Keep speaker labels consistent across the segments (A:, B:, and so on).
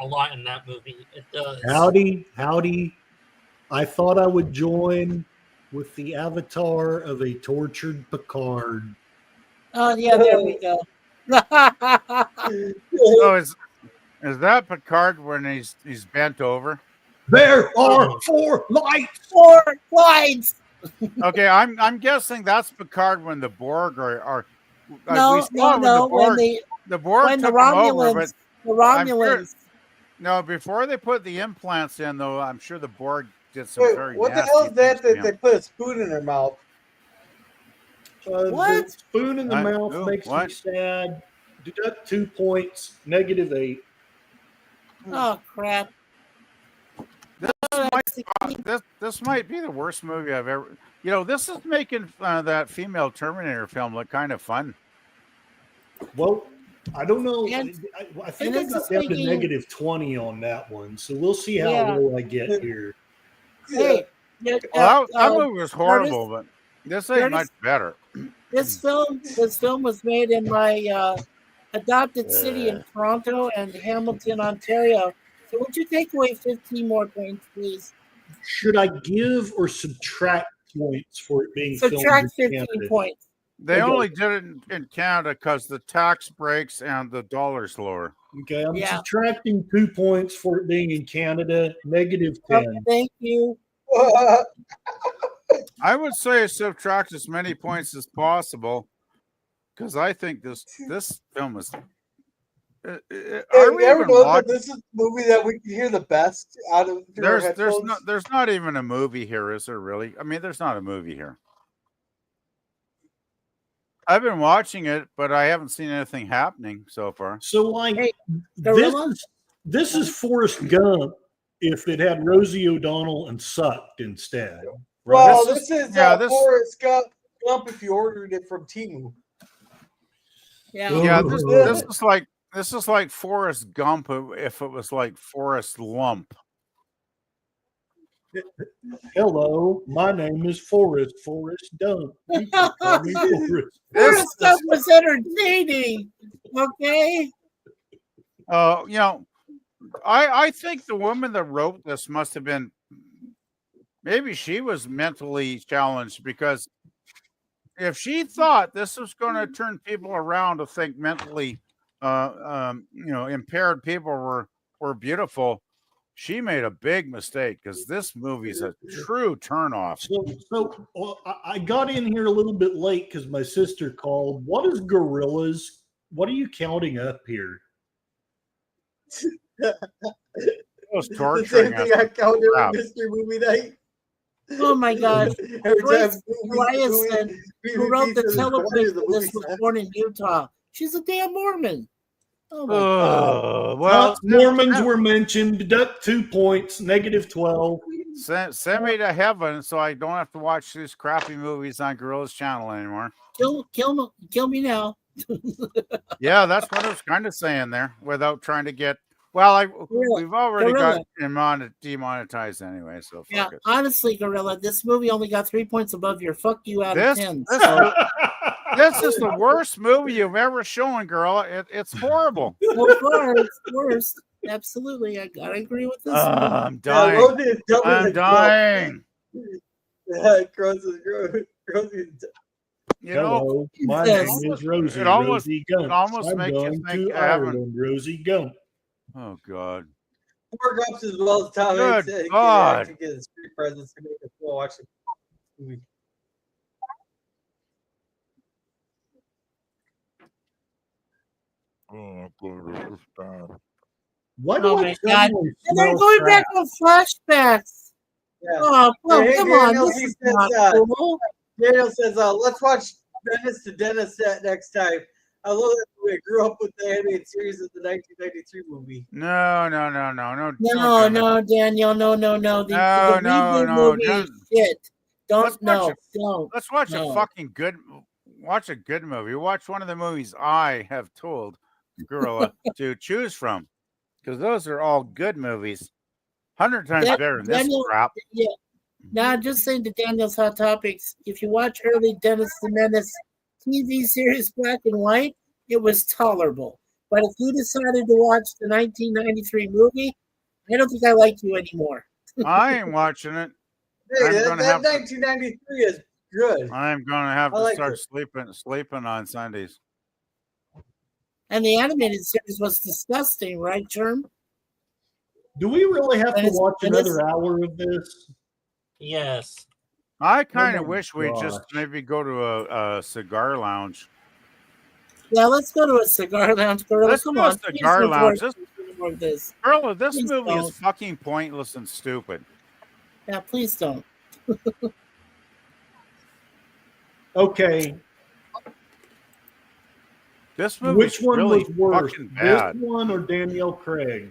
A: a lot in that movie. It does.
B: Howdy. I thought I would join with the avatar of a tortured Picard.
C: Oh yeah, there we go.
D: So is that Picard when he's bent over?
B: There are 4 lights.
C: 4 lights.
D: Okay, I'm guessing that's Picard when the Borg are
C: No.
D: the Borg
C: When the
D: took him over, but
C: Romulans, the Romulans.
D: no, before they put the implants in, though, I'm sure the Borg did some
E: Wait,
D: very
E: what the
D: nasty
E: hell is that
D: things to
E: they
D: him.
E: put a spoon in their mouth?
C: What?
B: The spoon in the
D: What?
B: mouth
D: Ooh,
B: makes me
D: what?
B: sad. Deduct 2 points. -8.
C: Oh crap!
D: This might be the worst movie I've ever. This is making that female Terminator film look kind of fun.
B: Well, I don't know.
C: And-
B: I think I
C: and
B: got
C: this
B: down
C: is
B: to
C: making-
B: -20 on that one, so we'll see how
C: Yeah.
B: low I get here.
C: Hey,
D: Well, that movie was horrible, but this ain't
C: Curtis-
D: much better.
C: this film was made in my adopted city in Toronto and Hamilton, Ontario. So would you take away 15 more points, please?
B: Should I give or subtract points for it being
C: Subtract
B: filmed in
C: 15
B: Canada?
C: points.
D: They
B: Okay.
D: only did it in Canada because the tax breaks and the dollar's lower.
B: Okay, I'm
C: Yeah.
B: subtracting 2 points for it being in Canada, -10.
C: Okay, thank you.
D: I would say subtract as many points as possible because I think this film is.
E: Hey,
D: Are we
E: you ever
D: even
E: know that
D: watching?
E: this is the movie that we can hear the best out of through our headphones?
D: There's not even a movie here, is there really? I mean, there's not a movie here. I've been watching it, but I haven't seen anything happening so far.
B: So, like,
C: Hey,
B: this
C: Gorilla?
B: is Forrest Gump if it had Rosie O'Donnell and sucked instead.
E: Well,
D: This
E: this is
D: yeah, this-
E: Forrest Gump if you ordered it from Temu.
C: Yeah.
D: Yeah, this is like Forrest Gump if it was like Forrest Lump.
B: Hello, my name is Forrest Dump. You can call me Forrest.
C: Forrest Gump was entertaining. Okay.
D: I think the woman that wrote this must have been maybe she was mentally challenged because if she thought this was going to turn people around to think mentally impaired people were beautiful, she made a big mistake because this movie is a true turnoff.
B: So I got in here a little bit late because my sister called. What is Gorillas? What are you counting up here?
D: It was
E: The
D: torturing
E: same thing
D: us.
E: I counted
D: Wow.
E: on Mystery Movie Night.
C: Oh my God.
E: Every
C: Grace
E: time
C: Eliason, who wrote the teleplay for this, was
E: movie.
C: born in Utah. She's a damn Mormon. Oh my God.
D: Well,
B: Mormons were mentioned. Deduct 2 points. -12.
D: send me to heaven so I don't have to watch these crappy movies on Gorilla's channel anymore.
C: Kill me now.
D: Yeah, that's what I was kind of saying there without trying to get. Well, we've already got demonetized anyway, so
C: Yeah,
D: fuck it.
C: honestly, Gorilla, this movie only got 3 points above your fuck you out
D: This-
C: of 10.
D: this-
C: So,
D: This is the worst movie you've ever shown, Gorilla. It's horrible.
C: so far, it's worse. Absolutely. I gotta agree with this.
D: I'm
E: Yeah,
D: dying.
E: Rosie is dumber
D: I'm
E: than
D: dying.
E: Yeah, Rosie.
D: You know,
B: Hello, my
C: Yes.
B: name is Rosie.
D: It almost-
B: Rosie Gump.
D: it almost
B: I'm
D: makes you
B: going
D: think
B: to
D: I haven't-
B: Ireland. Rosie Gump.
D: oh God.
E: Four Gumps as well as Tom
D: Good
E: Hanks
D: God.
E: to get his street presence to make us go watch the movie.
B: Why
C: Oh
B: do
C: my
B: I
C: God.
B: suddenly
C: And they're
B: smell
C: going
B: crap?
C: back on flashbacks.
E: Yeah.
C: Oh, well,
E: Hey,
C: come on.
E: Daniel,
C: This
E: he
C: is
E: says,
C: not cool.
E: Daniel says, let's watch Dennis to Dennis next time. I love that movie. I grew up with the animated series of the 1993 movie.
D: No.
C: No,
D: don't do
C: no, Daniel. No. The
D: No,
C: reboot
D: no,
C: movie
D: don't.
C: is shit.
D: Let's
C: Don't,
D: watch
C: no,
D: it.
C: don't.
D: Let's watch
C: No.
D: a fucking good. Watch a good movie. Watch one of the movies I have told Gorilla to choose from, because those are all good movies. 100 times
C: Dan-
D: better than this
C: Daniel-
D: crap.
C: Yeah. Now, just saying to Daniel's Hot Topics, if you watch early Dennis the Menace TV series Black and White, it was tolerable. But if you decided to watch the 1993 movie, I don't think I like you anymore.
D: I ain't watching it.
E: Hey,
D: I'm
E: that,
D: gonna
E: that
D: have to-
E: 1993 is good.
D: I'm gonna have
E: I
D: to
E: like
D: start
E: it.
D: sleeping on Sundays.
C: And the animated series was disgusting, right, Germ?
B: Do we really have
C: And
B: to
C: it's-
B: watch
C: and it's-
B: another hour of this?
A: Yes.
D: I kind
B: my
D: of wish we just
B: gosh.
D: maybe go to a cigar lounge.
C: Yeah, let's go to a cigar lounge, Gorilla.
D: Let's
C: Come
D: do a
C: on.
D: cigar
C: Please
D: lounge.
C: don't more of this.
D: Girl, this
C: Please
D: movie is
C: don't.
D: fucking pointless and stupid.
C: Yeah, please don't.
B: Okay,
D: This movie
B: which one
D: really
B: was worse,
D: fucking
B: this
D: bad.
B: one or Danielle Craig?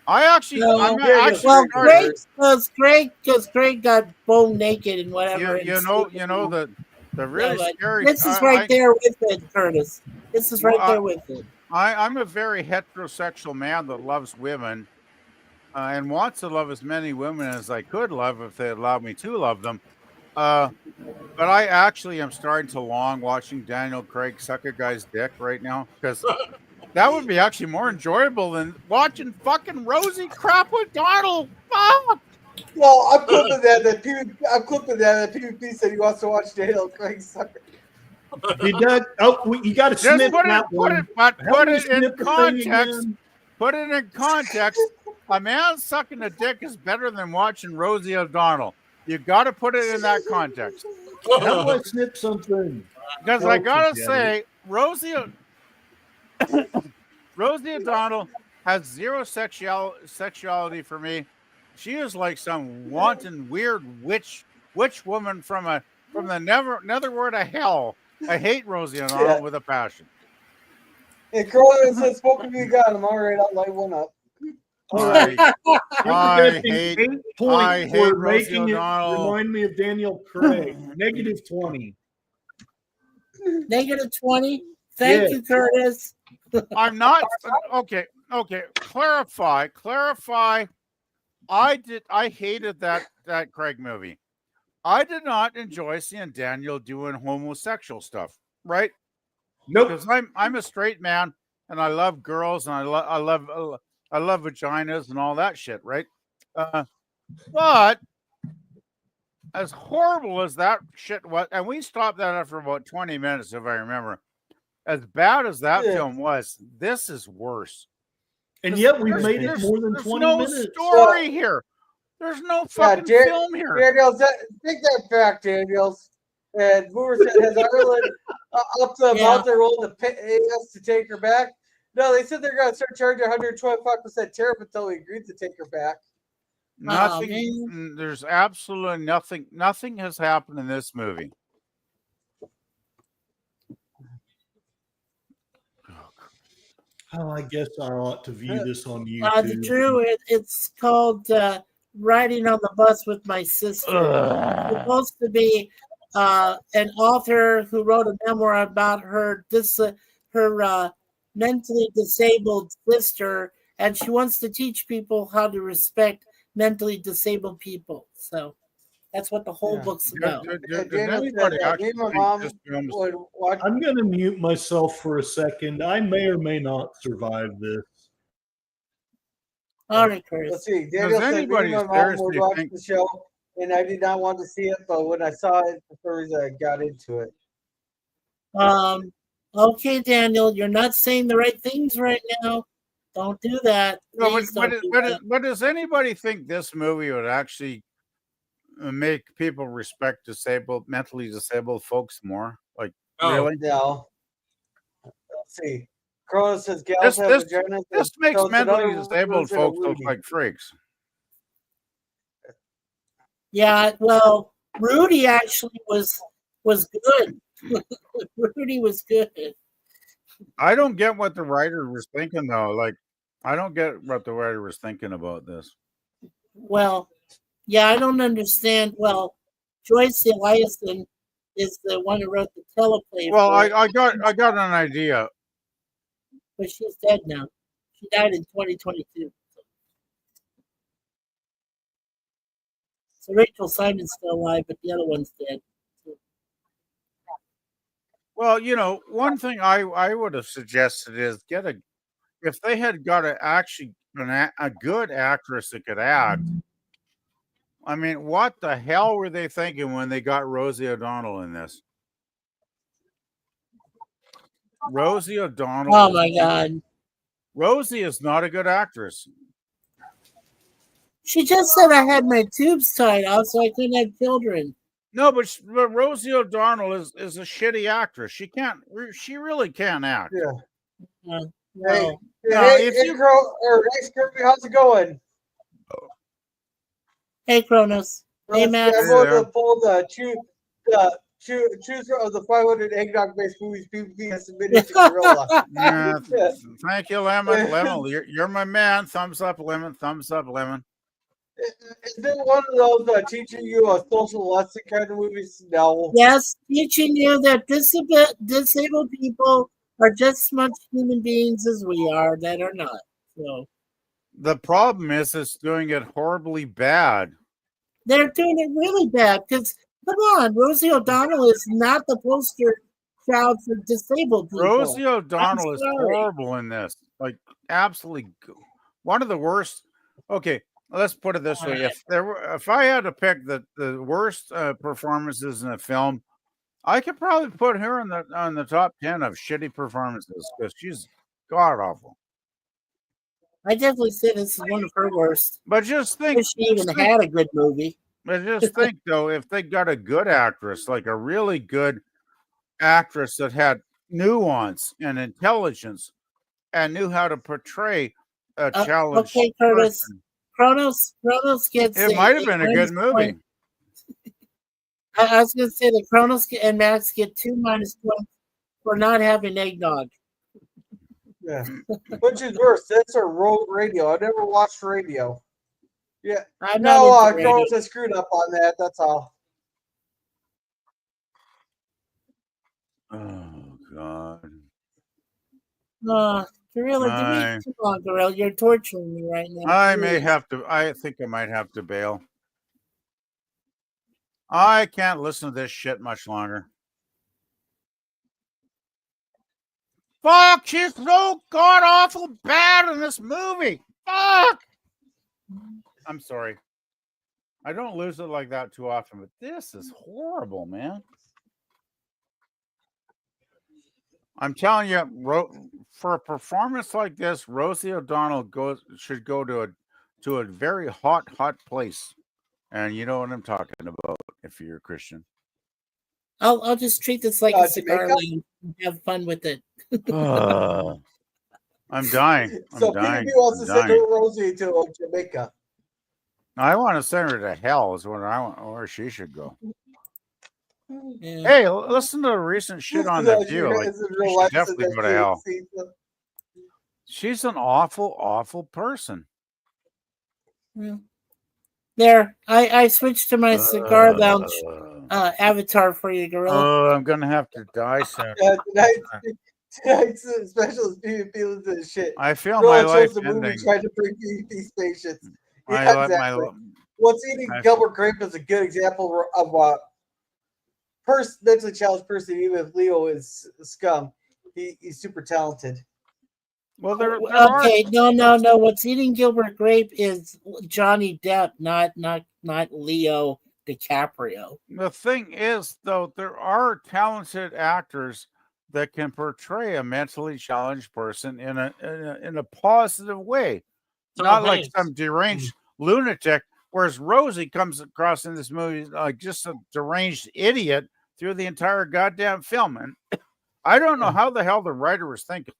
D: I actually,
C: No,
D: I'm
E: yeah,
D: actually
C: Well,
D: started-
C: Craig got bone naked and whatever.
D: you
C: and
D: know,
C: stupid.
D: the really
C: Yeah, but
D: scary.
C: This is right there with it, Curtis. This is right
D: Well,
C: there with it.
D: I'm a very heterosexual man that loves women and wants to love as many women as I could love if they allowed me to love them. But I actually am starting to long watching Daniel Craig suck a guy's dick right now because that would be actually more enjoyable than watching fucking Rosie crap with Donald. Fuck!
E: Well, I'm clipping that. That PvP said he wants to watch Daniel Craig suck.
B: He does. Oh, you got to
D: Just
B: snip
D: put
B: that
D: it,
B: one.
D: but
B: Help
D: put
B: me
D: it in
B: snip the thing
D: context.
B: again.
D: Put it in context. A man sucking a dick is better than watching Rosie O'Donnell. You got to put it in that context.
B: How do I snip something?
D: Because I
B: Oh,
D: gotta
B: forget
D: say, Rosie O'Donnell has zero sexuality for me. She is like some wanton, weird witch woman from the netherworld of hell. I hate Rosie O'Donnell
E: Yeah.
D: with a passion.
E: And Corona says, "Spoken to you, God." I'm all right. I'll light one up.
B: All right.
D: I
B: You're
D: hate-
B: getting 8 points
D: I hate
B: for
D: Rosie
B: making it
D: O'Donnell.
B: remind me of Daniel Craig. Negative 20.
C: Negative 20. Thank
B: Yeah.
C: you, Curtis.
D: I'm not okay. Clarify. I hated that Craig movie. I did not enjoy seeing Daniel doing homosexual stuff, right?
B: Nope.
D: Because I'm a straight man and I love girls and I love vaginas and all that shit, right? But as horrible as that shit was, and we stopped that after about 20 minutes, if I remember. As bad as that
E: Yeah.
D: film was, this is worse.
B: And yet we
D: There's-
B: made it
D: there's-
B: more than
D: there's
B: 20
D: no
B: minutes.
D: story here. There's no fucking film here.
E: Daniels, take that back, Daniels. And Boomer said, "Has Ireland up to
C: Yeah.
E: about their role to pay us to take her back?" No, they said they're going to start charging 125% tariff until we agreed to take her back.
D: Nothing. There's absolutely nothing. Nothing has happened in this movie.
B: Oh, I guess I ought to view this on YouTube.
C: Drew, it's called Riding on the Bus with My Sister. It's supposed to be an author who wrote a memoir about her mentally disabled sister, and she wants to teach people how to respect mentally disabled people. So that's what the whole
E: Yeah.
C: book's about.
D: Does
E: Daniel said
D: anybody
E: that me and my
D: actually
E: mom
D: think this film's-
E: would watch.
B: I'm going to mute myself for a second. I may or may not survive this.
C: All right, Chris.
E: Let's see. Daniel said me
D: anybody
E: and my mom
D: seriously
E: would watch
D: think-
E: the show, and I did not want to see it, but when I saw it, for some reason I got into it.
C: Okay, Daniel, you're not saying the right things right now. Don't do that.
D: No,
C: Please don't do that.
D: but does anybody think this movie would actually make people respect mentally disabled folks more? Like,
A: Oh.
D: really?
E: No. Let's see. Corona says gals have vaginas.
D: This makes
E: Those that
D: mentally
E: don't
D: disabled
E: listen to
D: folks look
E: Rudy.
D: like freaks.
C: Yeah, well, Rudy actually was good. Rudy was good.
D: I don't get what the writer was thinking, though. Like, I don't get what the writer was thinking about this.
C: Well, yeah, I don't understand. Well, Joyce Eliason is the one who wrote the teleplay.
D: Well,
C: for it,
D: I got an idea.
C: but she's dead now. She died in 2022. So Rachel Simon's still alive, but the other one's dead.
D: Well, one thing I would have suggested is if they had got a good actress that could act. I mean, what the hell were they thinking when they got Rosie O'Donnell in this? Rosie O'Donnell.
C: Oh my God.
D: Rosie is not a good actress.
C: She just said I had my tubes tied off so I couldn't have children.
D: No, but Rosie O'Donnell is a shitty actress. She really can't act.
E: Yeah.
C: No.
E: Hey, Kirby, how's it going?
C: Hey, Kronos. Hey, Max.
E: I'm going to pull the choose of the 500 eggnog based movies PvP has submitted to Gorilla.
D: Yeah, thank you, Lemon. Lemon, you're my man. Thumbs up, Lemon. Thumbs up, Lemon.
E: Is there one of those teaching you a social lesson kind of movies? No.
C: Yes, teaching you that disabled people are just as much human beings as we are that are not. So
D: the problem is it's doing it horribly bad.
C: They're doing it really bad because, come on, Rosie O'Donnell is not the poster child for disabled people.
D: Rosie O'Donnell is horrible in this. Like, absolutely one of the worst. Okay, let's put it this way: if I had to pick the worst performances in a film, I could probably put her on the top 10 of shitty performances because she's god awful.
C: I definitely say this is one of her worst.
D: But just think,
C: if she even had a good movie.
D: But just think though, if they got a good actress, like a really good actress that had nuance and intelligence and knew how to portray a challenge.
C: Okay, Curtis. Kronos gets.
D: It might have been a good movie.
C: Point. I was going to say that Kronos and Max get 2 minus points for not having eggnog.
E: Yeah. Which is worse, this or Road Radio? I never watched Radio. Yeah. Kronos has screwed up on that. That's all.
D: Oh God.
C: Gorilla, too long, Gorilla. You're torturing me right now.
D: I think I might have to bail. I can't listen to this shit much longer. Fuck, she's so god awful bad in this movie. Fuck. I'm sorry. I don't lose it like that too often, but this is horrible, man. I'm telling you, for a performance like this, Rosie O'Donnell should go to a very hot place, and you know what I'm talking about if you're a Christian.
C: I'll just treat this like a cigar and have fun with it.
D: I'm dying.
E: So PvP wants to send Rosie to Jamaica.
D: I want to send her to hell is what I want, or she should go.
C: Yeah.
D: Hey, listen to the recent shit on The View. Like, she should definitely go to hell. She's an awful, awful person.
C: Yeah. There, I switched to my cigar lounge avatar for you, Gorilla.
D: Oh, I'm gonna have to die soon.
E: Tonight's special is PvP with this shit.
D: I feel my life
E: the
D: ending.
E: movie trying to bring PvP stations.
D: Yeah,
E: exactly. What's eating Gilbert Grape is a good example of a mentally challenged person. Even if Leo is scum, he's super talented.
D: Well, there
C: okay, no. What's eating Gilbert Grape is Johnny Depp, not Leo DiCaprio.
D: The thing is, though, there are talented actors that can portray a mentally challenged person in a positive way, not like some deranged lunatic. Whereas Rosie comes across in this movie like just a deranged idiot through the entire goddamn film, and I don't know how the hell the writer was thinking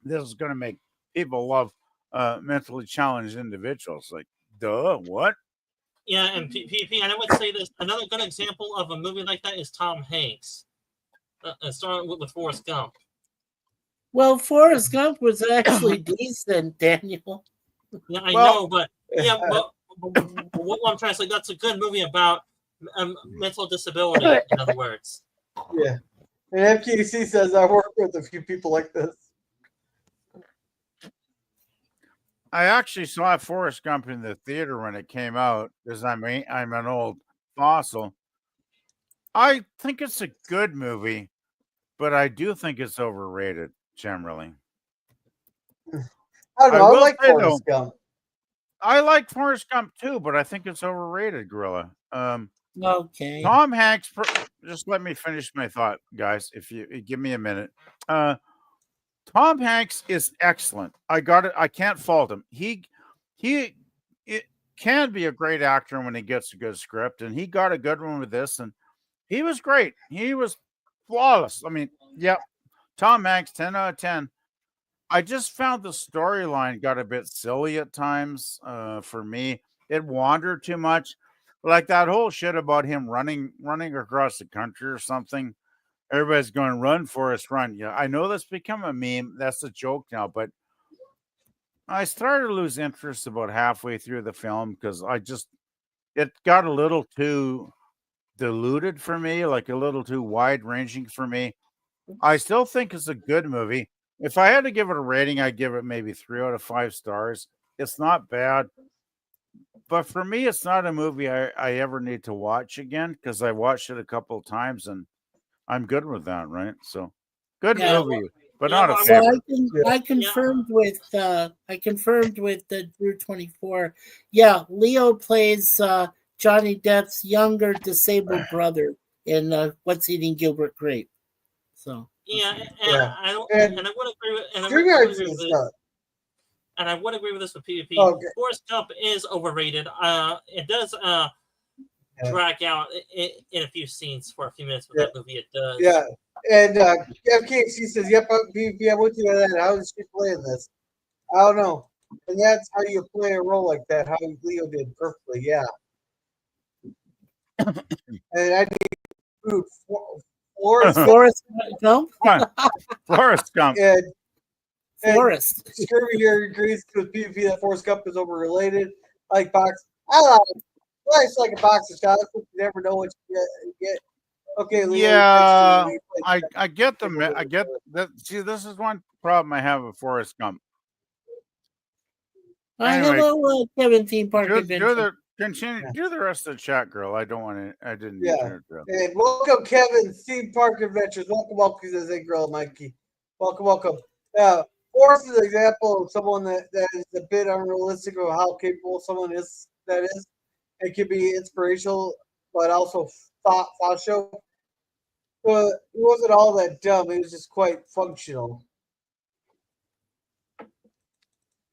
D: this is going to make people love mentally challenged individuals. Like, duh, what?
A: Yeah, and PvP, and I would say this, another good example of a movie like that is Tom Hanks. Starting with Forrest Gump.
C: Well, Forrest Gump was actually decent, Daniel.
A: Yeah, I know, but what I'm trying to say, that's a good movie about mental disability, in other words.
E: Yeah. And FKC says, I work with a few people like this.
D: I actually saw Forrest Gump in the theater when it came out because I'm an old fossil. I think it's a good movie, but I do think it's overrated generally.
E: I don't know. I
D: will
E: like
D: say,
E: Forrest Gump.
D: I like Forrest Gump too, but I think it's overrated, Gorilla.
C: Okay.
D: Tom Hanks. Just let me finish my thought, guys. If you give me a minute. Tom Hanks is excellent. I got it. I can't fault him. It can be a great actor when he gets a good script, and he got a good one with this, and he was great. He was flawless. I mean, yeah, Tom Hanks, 10 out of 10. I just found the storyline got a bit silly at times for me. It wandered too much. Like that whole shit about him running across the country or something. Everybody's going, run, Forrest, run. Yeah, I know that's become a meme. That's a joke now, but I started to lose interest about halfway through the film because it got a little too diluted for me, like a little too wide ranging for me. I still think it's a good movie. If I had to give it a rating, I'd give it maybe 3 out of 5 stars. It's not bad. But for me, it's not a movie I ever need to watch again because I watched it a couple of times and I'm good with that, right? So good
C: Yeah.
D: movie, but
A: Yeah,
D: not a
A: well,
D: favorite.
C: I confirmed with the Drew 24. Yeah, Leo plays Johnny Depp's younger disabled brother in What's Eating Gilbert Grape. So
A: Yeah, and
E: Yeah.
A: I don't,
E: And
A: and I would agree with, and I would
E: StreamYards
A: agree
E: is
A: with,
E: not.
A: and I would agree with this with PvP.
E: Okay.
A: Forrest Gump is overrated. It does drag out in a few scenes for a few minutes with that movie. It does.
E: Yeah. And FKC says, "Yep, PvP. I'm with you on that. How is she playing this? I don't know." And that's how you play a role like that. How Leo did perfectly. Yeah. And I need food. Forrest
C: Forrest Gump.
D: Forrest Gump.
E: and
C: Forrest.
E: Scurvy here agrees with PvP that Forrest Gump is overrated. Like box, I like it. Well, it's like a box of shots. You never know what you get. Okay, Leo.
D: Yeah,
E: next to
D: I get the I get that. See, this is one problem I have with Forrest Gump. Anyway,
C: Hello, Kevin Theme Park
D: do
C: Adventure.
D: the rest of the chat, girl. I don't want to. I didn't.
E: Yeah.
D: interrupt.
E: And welcome, Kevin, Theme Park Adventures. Welcome, says a girl, Mikey. Welcome. Forrest is an example of someone that is a bit unrealistic of how capable someone is. That is, it can be inspirational, but also thought show. But it wasn't all that dumb. It was just quite functional.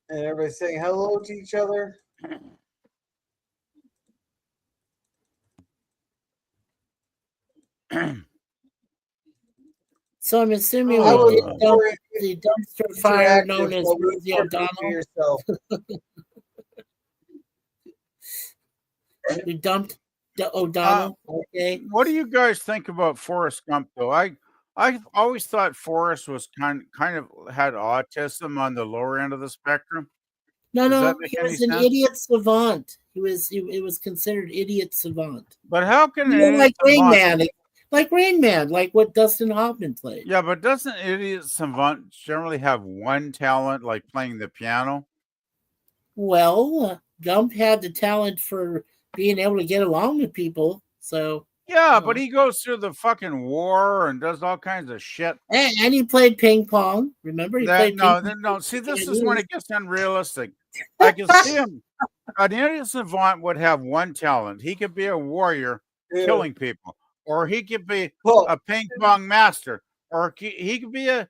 E: And everybody's saying hello to each other.
C: So I'm assuming
E: I
C: we
E: would
C: did dump the dumpster fire known as Rosie O'Donnell.
E: Yourself.
C: We dumped the O'Donnell. Okay.
D: What do you guys think about Forrest Gump, though? I always thought Forrest was kind of had autism on the lower end of the spectrum.
C: No,
D: Does
C: no,
D: that make
C: he
D: any
C: was an
D: sense?
C: idiot savant. It was considered idiot savant.
D: But how can
C: You
D: an
C: know, like
D: idiot
C: Rain
D: savant-
C: Man, like what Dustin Hoffman played.
D: Yeah, but doesn't idiot savant generally have one talent, like playing the piano?
C: Well, Gump had the talent for being able to get along with people. So
D: Yeah, but he goes through the fucking war and does all kinds of shit.
C: and he played ping pong. Remember, he played ping pong.
D: No. See, this is when it gets unrealistic. I can see him. An idiot savant would have one talent. He could be a warrior killing people, or he could be a ping pong master, or he could be a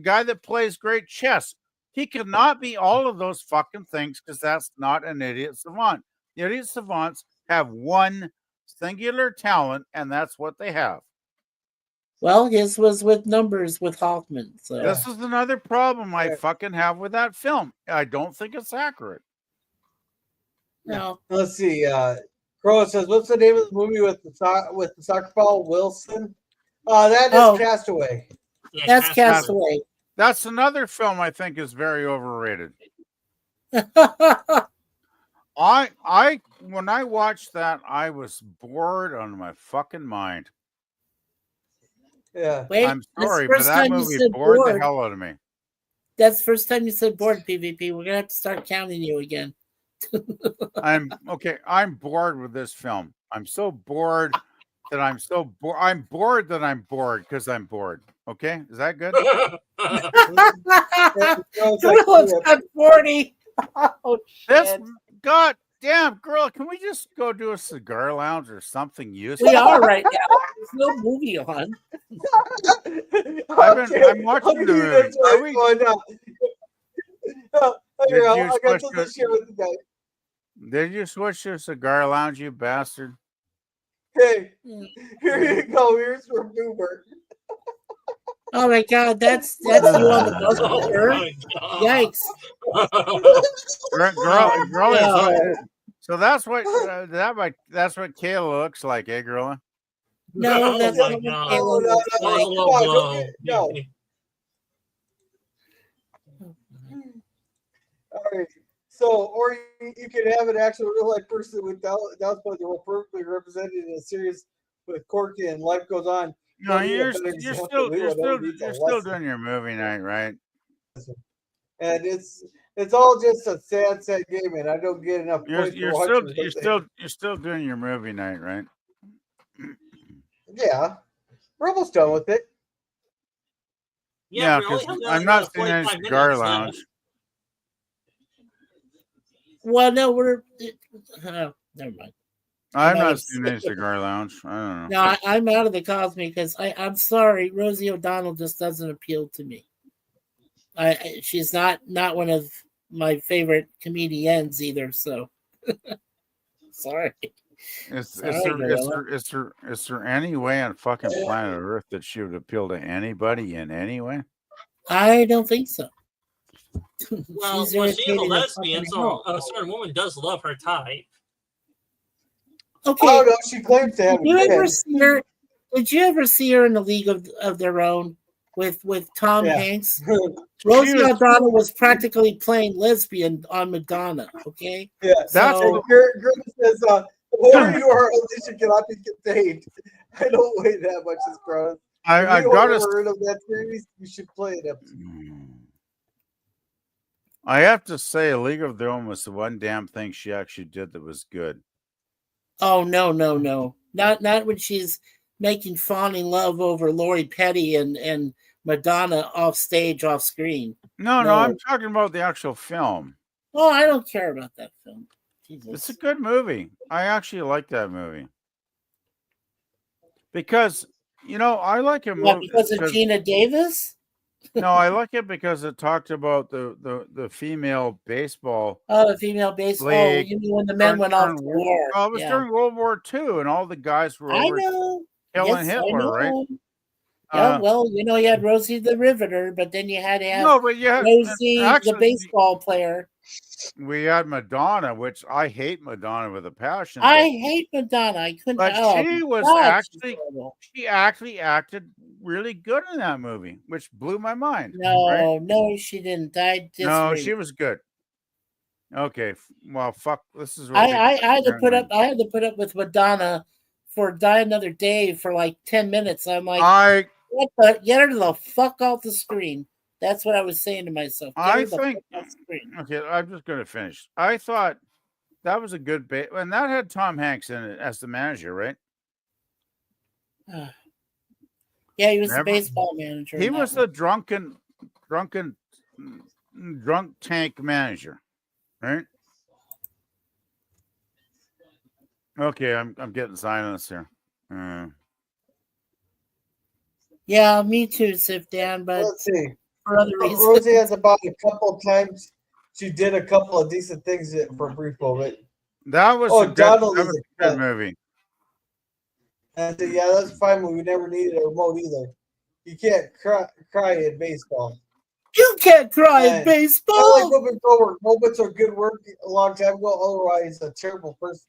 D: guy that plays great chess. He could not be all of those fucking things because that's not an idiot savant. The idiot savants have one singular talent, and that's what they have.
C: Well, his was with numbers with Hoffman. So
D: This is another problem I fucking have with that film. I don't think it's accurate.
C: no.
E: Let's see. Crow says, "What's the name of the movie with the soccer ball? Wilson." That is Castaway.
A: Yeah,
C: That's Castaway.
D: That's another film I think is very overrated. I when I watched that, I was bored on my fucking mind.
E: Yeah.
C: Wait,
D: I'm
C: that's
D: sorry,
C: the
D: but
C: first
D: that
C: time you
D: movie
C: said
D: bored the
C: bored.
D: hell out of me.
C: That's the first time you said bored, PvP. We're gonna have to start counting you again.
D: I'm bored with this film. I'm so bored that I'm so bored. I'm bored that I'm bored because I'm bored. Okay, is that good?
C: Gorilla's got 40. Oh,
D: This
C: shit.
D: god damn girl, can we just go do a cigar lounge or something useful?
C: We are right now. There's no movie on.
D: I'm watching the movie. Are we? Did you
E: I got
D: switch
E: something
D: to-
E: to share with you guys.
D: Did you switch to cigar lounge, you bastard?
E: Hey, here you go. Here's for Boober.
C: Oh my god, that's you on the bus
A: Oh
C: with her?
A: my God.
C: Yikes.
D: Girl,
C: Yeah.
D: so that's what that's what Kayla looks like, eh, girl?
C: No, that's
A: Oh my
C: not what
A: God.
C: Kayla
E: No,
C: looks
A: That was a
C: like.
A: low
E: Come on,
A: blow.
E: don't All right. So, or you can have an actual real life person with Down syndrome who are perfectly represented in a series with Corky and life goes on.
D: No,
E: Don't need a
D: you're
E: better
D: you're
E: example.
D: still
E: We
D: you're
E: would
D: still
E: only need a
D: you're still
E: lesson.
D: doing your movie night, right?
E: And it's all just a sad game, and I don't get enough points for watching it.
D: You're still doing your movie night, right?
E: Yeah, we're almost done with it.
D: Yeah,
A: we only
D: because
A: have
D: I'm not seeing
A: 45
D: any cigar
A: minutes left.
D: lounge.
C: Well, no, we're never mind.
D: I'm
C: No,
D: not
C: it's-
D: seeing any cigar lounge. I don't know.
C: No, I'm out of the Cosme because I'm sorry, Rosie O'Donnell just doesn't appeal to me. She's not one of my favorite comedians either. So sorry.
D: Is
C: Gorilla.
D: there any way on fucking planet Earth that she would appeal to anybody in any way?
C: I don't think so.
A: Well,
C: She's
A: she's a
C: irritating as
A: lesbian,
C: fucking
A: so
C: hell.
A: a certain woman does love her type.
C: Okay.
E: Oh no, she claims to have
C: Did you
E: a
C: ever
E: kid.
C: see her? Did you ever see her in the League of Their Own with Tom
E: Yeah.
C: Hanks? Rosie
D: was-
C: O'Donnell was practically playing lesbian on Madonna. Okay,
E: Yeah,
D: That's
C: So-
E: and Griffin says, "The more you are, Alicia cannot be contained." I don't weigh that much as grown.
D: I've
E: If you
D: got
E: ever
D: to.
E: heard of that series, you should play it.
D: I have to say, A League of Their Own was the one damn thing she actually did that was good.
C: Oh no, not when she's making falling love over Lori Petty and Madonna off stage, off screen.
D: No,
C: No.
D: I'm talking about the actual film.
C: Oh, I don't care about that film.
D: It's
C: Jesus.
D: a good movie. I actually like that movie because I like a
C: What,
D: movie
C: because of Gina Davis?
D: No, I like it because it talked about the female baseball.
C: Oh, the female baseball. Oh,
D: League
C: you mean when the men went off to war?
D: Well, it was
C: Yeah.
D: during World War II, and all the guys were
C: I
D: over
C: know.
D: killing
C: Yes, I
D: Hitler, right?
C: know. Yeah,
D: Uh,
C: well, you had Rosie the Riveter, but then you had to have
D: No, but yeah,
C: Rosie the
D: actually,
C: baseball player.
D: we had Madonna, which I hate Madonna with a passion.
C: I hate Madonna. I couldn't.
D: But
C: oh,
D: she was
C: God, she's
D: actually
C: horrible.
D: she actually acted really good in that movie, which blew my mind.
C: No,
D: right?
C: no, she didn't. I disagree.
D: No, she was good. Okay, well, fuck. This is what
C: I had to put up. I had to put up with Madonna for Die Another Day for like 10 minutes. I'm like, get her the fuck off the screen. That's what I was saying to myself. Get
D: I
C: her the
D: think.
C: fuck off the screen.
D: Okay, I'm just going to finish. I thought that was a good bait, and that had Tom Hanks in it as the manager, right?
C: Yeah, he was the
D: Remember?
C: baseball manager.
D: He
C: in that
D: was
C: one.
D: the drunk tank manager, right? Okay, I'm getting silence here.
C: Yeah, me too, Sif Dan, but
E: Let's see.
C: for other reasons.
E: Rosie has about a couple times. She did a couple of decent things for a brief moment.
D: That was
E: Oh,
D: a good,
E: Donald
D: that
E: is
D: was
E: a
D: a good
E: cunt.
D: movie.
E: And I said, yeah, that's fine, but we never needed a remote either. You can't cry in baseball.
C: You can't cry in
E: And I
C: baseball.
E: like moving forward. Moments are good work a long time ago. Otherwise, a terrible person.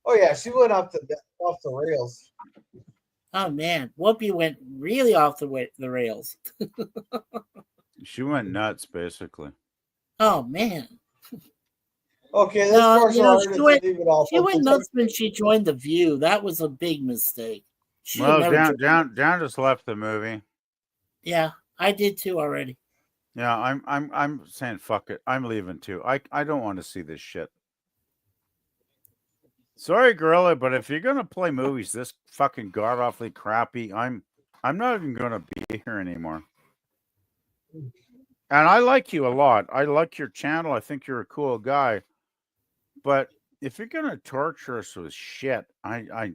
E: Oh yeah, she went off the rails.
C: Oh man, Whoopi went really off the rails.
D: She went nuts, basically.
C: Oh man,
E: Okay, this
C: No,
E: martial artist
C: she went-
E: leave it all.
C: she went nuts when she joined The View. That was a big mistake. She
D: Well,
C: never joined-
D: down just left the movie.
C: Yeah, I did too already.
D: Yeah, I'm saying fuck it. I'm leaving too. I don't want to see this shit. Sorry, Gorilla, but if you're gonna play movies this fucking god awfully crappy, I'm not even gonna be here anymore. And I like you a lot. I like your channel. I think you're a cool guy. But if you're gonna torture us with shit, I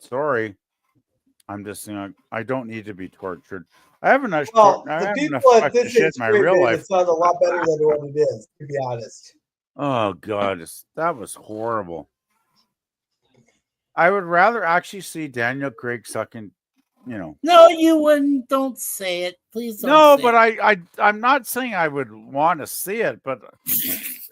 D: sorry. I'm just saying I don't need to be tortured. I have enough.
E: Well,
D: I
E: the
D: have enough
E: people at
D: fucking
E: this
D: shit in
E: age
D: my
E: group
D: real
E: made
D: life.
E: it sound a lot better than what it is, to be honest.
D: Oh God, that was horrible. I would rather actually see Daniel Craig sucking,
C: No, you wouldn't. Don't say it, please. Don't
D: No,
C: say
D: but
C: it.
D: I'm not saying I would want to see it, but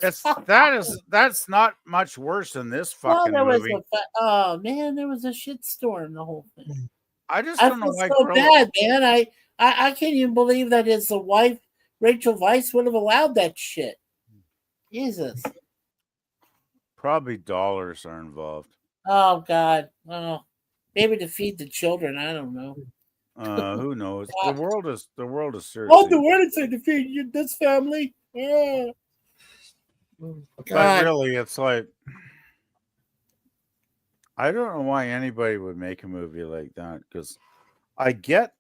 D: that's not much worse than this
C: Well,
D: fucking
C: there was
D: movie.
C: oh man, there was a shitstorm. The whole thing.
D: I just
C: I
D: don't know
C: feel
D: why.
C: so bad, man. I can't even believe that his wife, Rachel Weisz, would have allowed that shit. Jesus.
D: Probably dollars are involved.
C: Oh God. Oh, maybe to feed the children. I don't know.
D: Who knows? The world is
C: Oh,
D: seriously.
C: the word is to feed this family. Yeah.
D: But
C: God.
D: really, it's like I don't know why anybody would make a movie like that because I get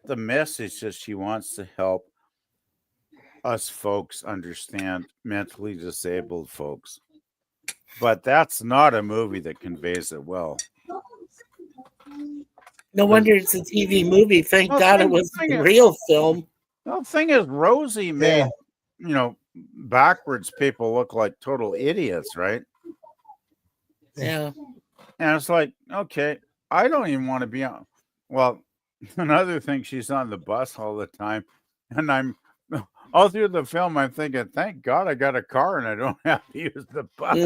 D: the message that she wants to help us folks understand mentally disabled folks. But that's not a movie that conveys it well.
C: No wonder it's a TV movie. Thank
D: Well,
C: God it
D: thing-
C: was
D: thing
C: a
D: is-
C: real film.
D: The thing is, Rosie made, backwards people look like total idiots, right?
C: Yeah.
D: And it's like, okay, I don't even want to be on. Well, another thing, she's on the bus all the time. And I'm all through the film, I'm thinking, thank God I got a car and I don't have to use the bus.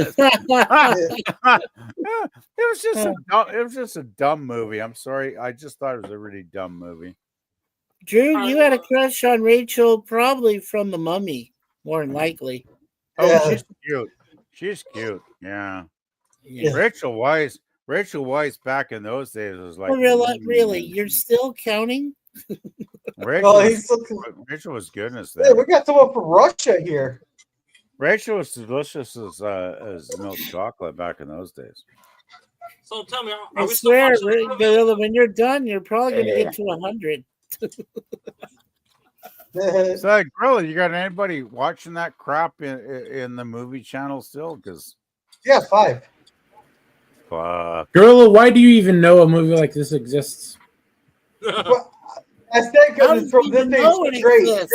D: It was just a dumb movie. I'm sorry. I just thought it was a really dumb movie.
C: Drew, you had a crush on Rachel probably from The Mummy, more than likely.
D: Oh,
E: Yeah.
D: she's cute. She's cute. Yeah.
C: Yeah.
D: Rachel Weisz back in those days was like
C: Really, you're still counting?
D: Rachel,
E: Well, he's looking.
D: Rachel was goodness.
E: Hey, we got someone from Russia here.
D: Rachel was delicious as milk chocolate back in those days.
A: So tell me, are
C: I
A: we still
C: swear,
A: watching the movie?
C: Gorilla, when you're done, you're probably going to get to 100.
D: So, like, Gorilla, you got anybody watching that crap in the movie channel still? Because
E: Yeah, 5.
D: fuck.
F: Gorilla, why do you even know a movie like this exists?
E: Well, I said
C: How
E: because
C: does
E: it's from
C: he
E: this
C: even know it
E: age grade.
C: exists?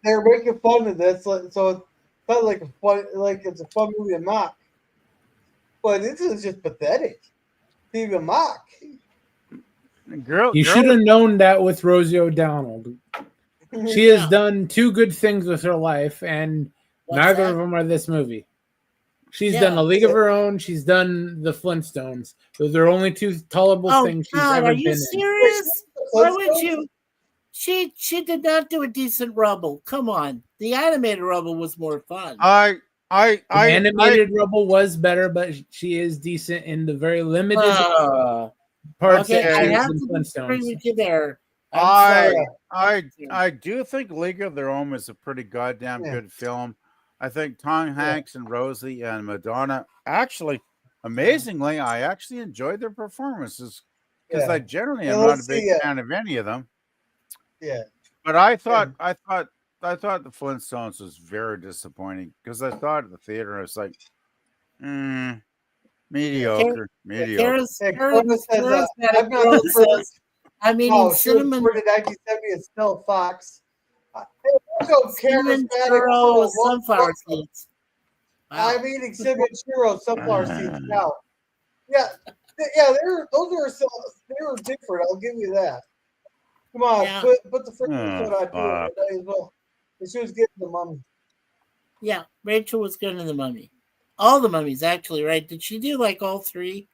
E: They're making fun of this, so it's not like it's a fun movie to mock. But this is just pathetic to even mock.
D: Girl,
F: You should have known that with Rosie O'Donnell. She has done 2 good things with her life, and
C: What's
F: neither
C: that?
F: of them are this movie. She's
C: Yeah.
F: done A League of Her Own. She's done The Flintstones. Those are only 2 tolerable
C: Oh,
F: things she's
C: God,
F: ever
C: are
F: been
C: you
F: in.
C: serious? Why would
E: Let's go.
C: you? She did not do a decent Rubble. Come on. The animated Rubble was more fun.
D: I
F: The animated Rubble was better, but she is decent in the very limited parts
C: Okay,
F: that
C: I
F: she
C: have
F: is in
C: to disagree
F: Flintstones.
C: with you there.
D: I
C: I'm sorry.
D: I do think League of Their Own is a pretty goddamn
E: Yeah.
D: good film. I think Tom Hanks and Rosie and Madonna actually, amazingly, I actually enjoyed their performances because
E: Yeah.
D: I generally
E: Yeah,
D: am not a
E: let's
D: big
E: see,
D: fan of any of them.
E: Yeah.
D: But I thought the Flintstones was very disappointing because I thought at the theater I was like, mediocre.
C: Kara's
E: Hey, Corvus says,
C: Kara's got
E: I'm
C: a
E: not
C: girl
E: the
C: says,
E: first.
C: I'm eating
E: No, she was
C: cinnamon,
E: born in 1970. It's still Fox. Hey, welcome,
C: cinnamon
E: charismatic
C: churro
E: girl.
C: with sunflower
E: Welcome.
C: seeds. Wow.
E: I'm eating cinnamon churro sunflower seeds now. Yeah, they were different. I'll give you that. Come on,
C: Yeah.
E: put the first episode on
D: fuck.
E: too as well. She was getting the Mummy.
C: Yeah, Rachel was good in The Mummy. All the mummies, actually, right? Did she do like all 3?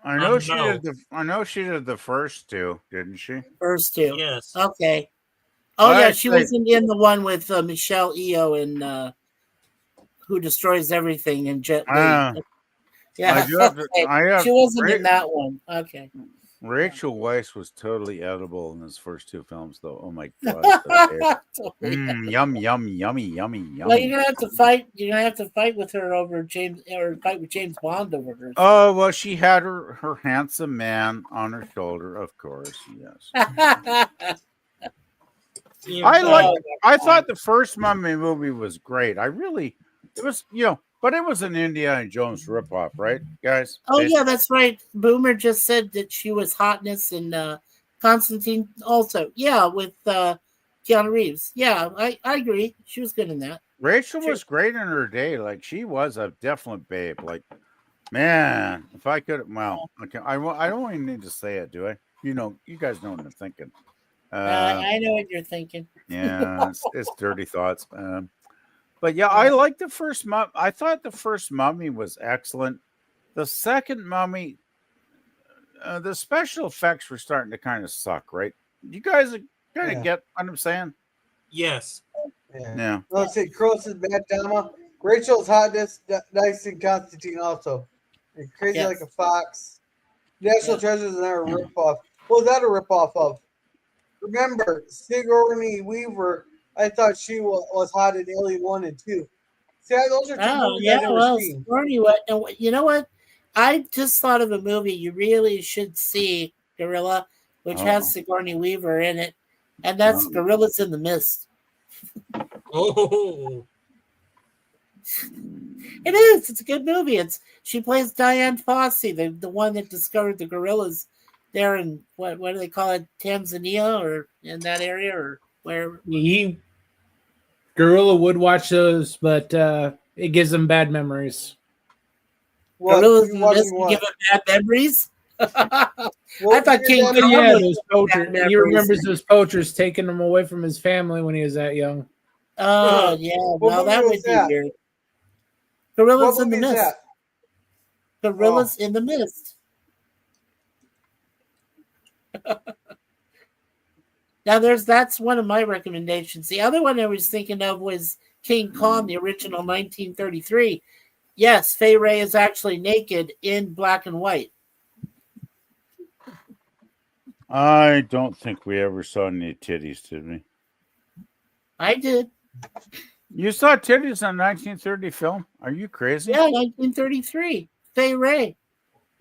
D: I know she
A: no.
D: did the first 2, didn't she?
C: First 2.
A: Yes.
C: Okay. Oh,
D: I
C: yeah, she
D: think-
C: wasn't in the one with Michelle Yeoh and Who Destroys Everything and Jet Li.
D: Ah.
C: Yeah,
D: I do have to-
C: okay.
D: I have
C: She wasn't
D: Ra-
C: in that one. Okay.
D: Rachel Weisz was totally edible in his first two films, though. Oh my god! Yum, yum, yummy, yummy,
C: Well,
D: yummy.
C: you're gonna have to fight. You're gonna have to fight with her over James, or fight with James Bond over her.
D: Oh well, she had her handsome man on her shoulder, of course. Yes. I thought the first Mummy movie was great. It was, but it was an Indiana Jones ripoff, right, guys?
C: Oh yeah, that's right. Boomer just said that she was hotness in Constantine also. Yeah, with Keanu Reeves. Yeah, I agree. She was good in that.
D: Rachel was great in her day. Like, she was a definite babe. Like, man, if I could, well, okay, I don't even need to say it, do I? You guys know what I'm thinking.
C: I know what you're thinking.
D: Yeah, it's dirty thoughts. But yeah, I like the first Mummy. I thought the first Mummy was excellent. The second Mummy, the special effects were starting to kind of suck, right? You guys kind of get what I'm saying?
A: Yes.
D: Yeah.
E: Let's see. Cross is bad drama. Rachel's hotness, nice in Constantine also. And Crazy Like a Fox. National Treasure is another ripoff. What was that a ripoff of? Remember, Sigourney Weaver. I thought she was hot in Alien 1 and 2. See, those are two movies I've never seen.
C: Sigourney, you know what? I just thought of a movie you really should see, Gorilla, which has Sigourney Weaver in it, and that's Gorillas in the Mist.
A: Oh.
C: It is. It's a good movie. She plays Diane Fossey, the one that discovered the gorillas there in what do they call it, Tanzania or in that area or where?
F: Gorilla would watch those, but it gives them bad memories.
C: Gorillas in the Mist give him bad memories. I thought King Kong
F: those poachers. He remembers those poachers taking him away from his family when he was that young.
C: Oh yeah, well that would be weird. Gorillas in the Mist. Gorillas in the Mist. Now that's one of my recommendations. The other one I was thinking of was King Kong, the original 1933. Yes, Fay Wray is actually naked in black and white.
D: I don't think we ever saw any titties, did we?
C: I did.
D: You saw titties on 1930 film? Are you crazy?
C: Yeah, 1933. Fay Wray.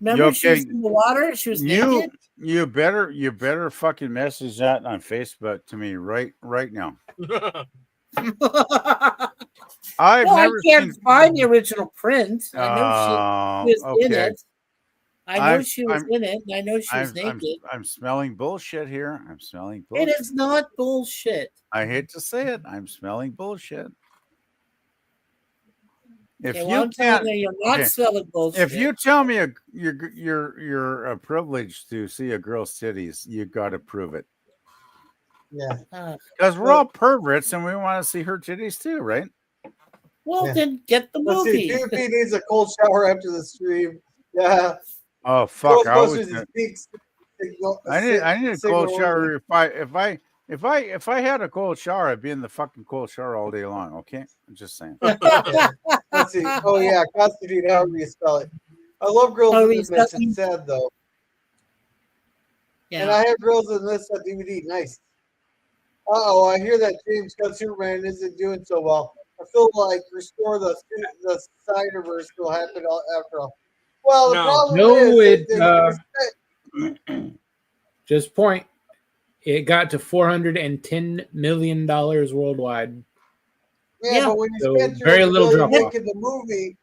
C: Remember, she was in the water. She was naked.
D: You better fucking message that on Facebook to me right now. I
C: can't find the original print. I know she was in it. I know she was in it, and I know she was naked.
D: I'm smelling bullshit here. I'm smelling bullshit.
C: It is not bullshit.
D: I hate to say it. I'm smelling bullshit. If
C: okay,
D: you can't,
C: you're not smelling bullshit.
D: If you tell me you're privileged to see a girl's titties, you got to prove it.
E: Yeah,
D: because we're all perverts and we want to see her titties too, right?
C: Well, then get the movie.
E: Doopy needs a cold shower after the stream. Yeah.
D: Oh fuck! I need a cold shower. If I had a cold shower, I'd be in the fucking cold shower all day long. Okay, I'm just saying.
E: Let's see. Oh yeah, Constantine. How do you spell it? I love Girls in the Mist. It's sad though.
C: Yeah.
E: And I have Girls in the Mist on DVD. Nice. I hear that James Gunn Superman isn't doing so well. I feel like Restore the Snyderverse will happen after all. Well, the problem is
F: just point. It got to $410 million worldwide.
E: Yeah, but when you spend
F: very little drop
E: making the movie,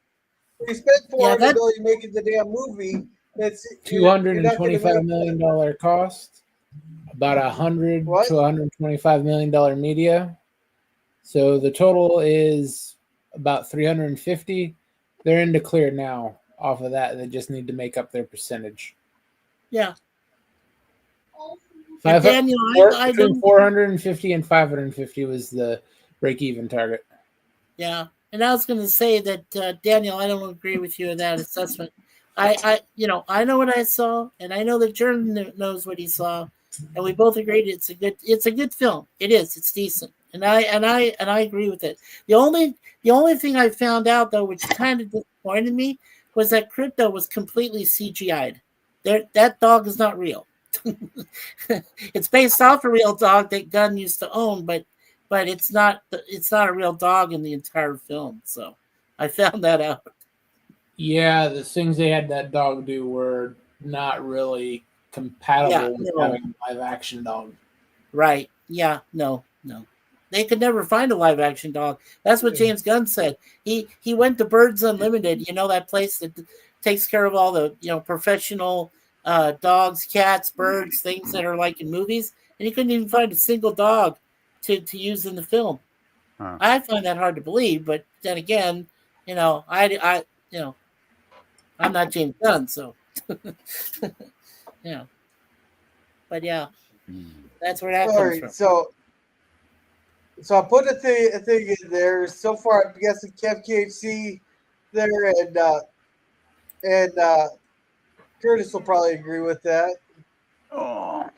E: when you spend $400 million making the damn movie, that's
F: $225 million cost, about $100 to $125 million media. So the total is about 350. They're in the clear now. Off of that, they just need to make up their percentage.
C: Yeah.
F: Daniel, between 450 and 550 was the break-even target.
C: Yeah, and I was going to say that Daniel, I don't agree with you in that assessment. I know what I saw, and I know that Jordan knows what he saw, and we both agreed it's a good film. It is. It's decent, and I agree with it. The only thing I found out though, which kind of disappointed me, was that Crypto was completely CGI'd. that dog is not real. It's based off a real dog that Gunn used to own, but it's not a real dog in the entire film. So I found that out.
F: Yeah, the things they had that dog do were not really compatible with having a live action dog.
C: Right. Yeah. No. They could never find a live action dog. That's what James Gunn said. He went to Birds Unlimited, that place that takes care of all the professional dogs, cats, birds, things that are like in movies, and he couldn't even find a single dog to use in the film.
D: Huh.
C: I find that hard to believe, but then again, I I'm not James Gunn, so yeah. But yeah, that's where that comes from.
E: So I put a thing in there. So far, I'm guessing Kev KFC there, and Curtis will probably agree with that.
D: Oh.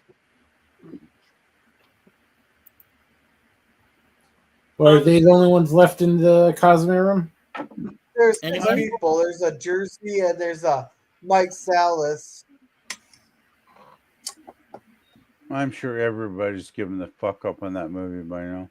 F: Well, are they the only ones left in the Cosmere room?
E: There's 6
C: Anybody?
E: people. There's a Jersey and there's a Mike Salas.
D: I'm sure everybody's giving the fuck up on that movie by now.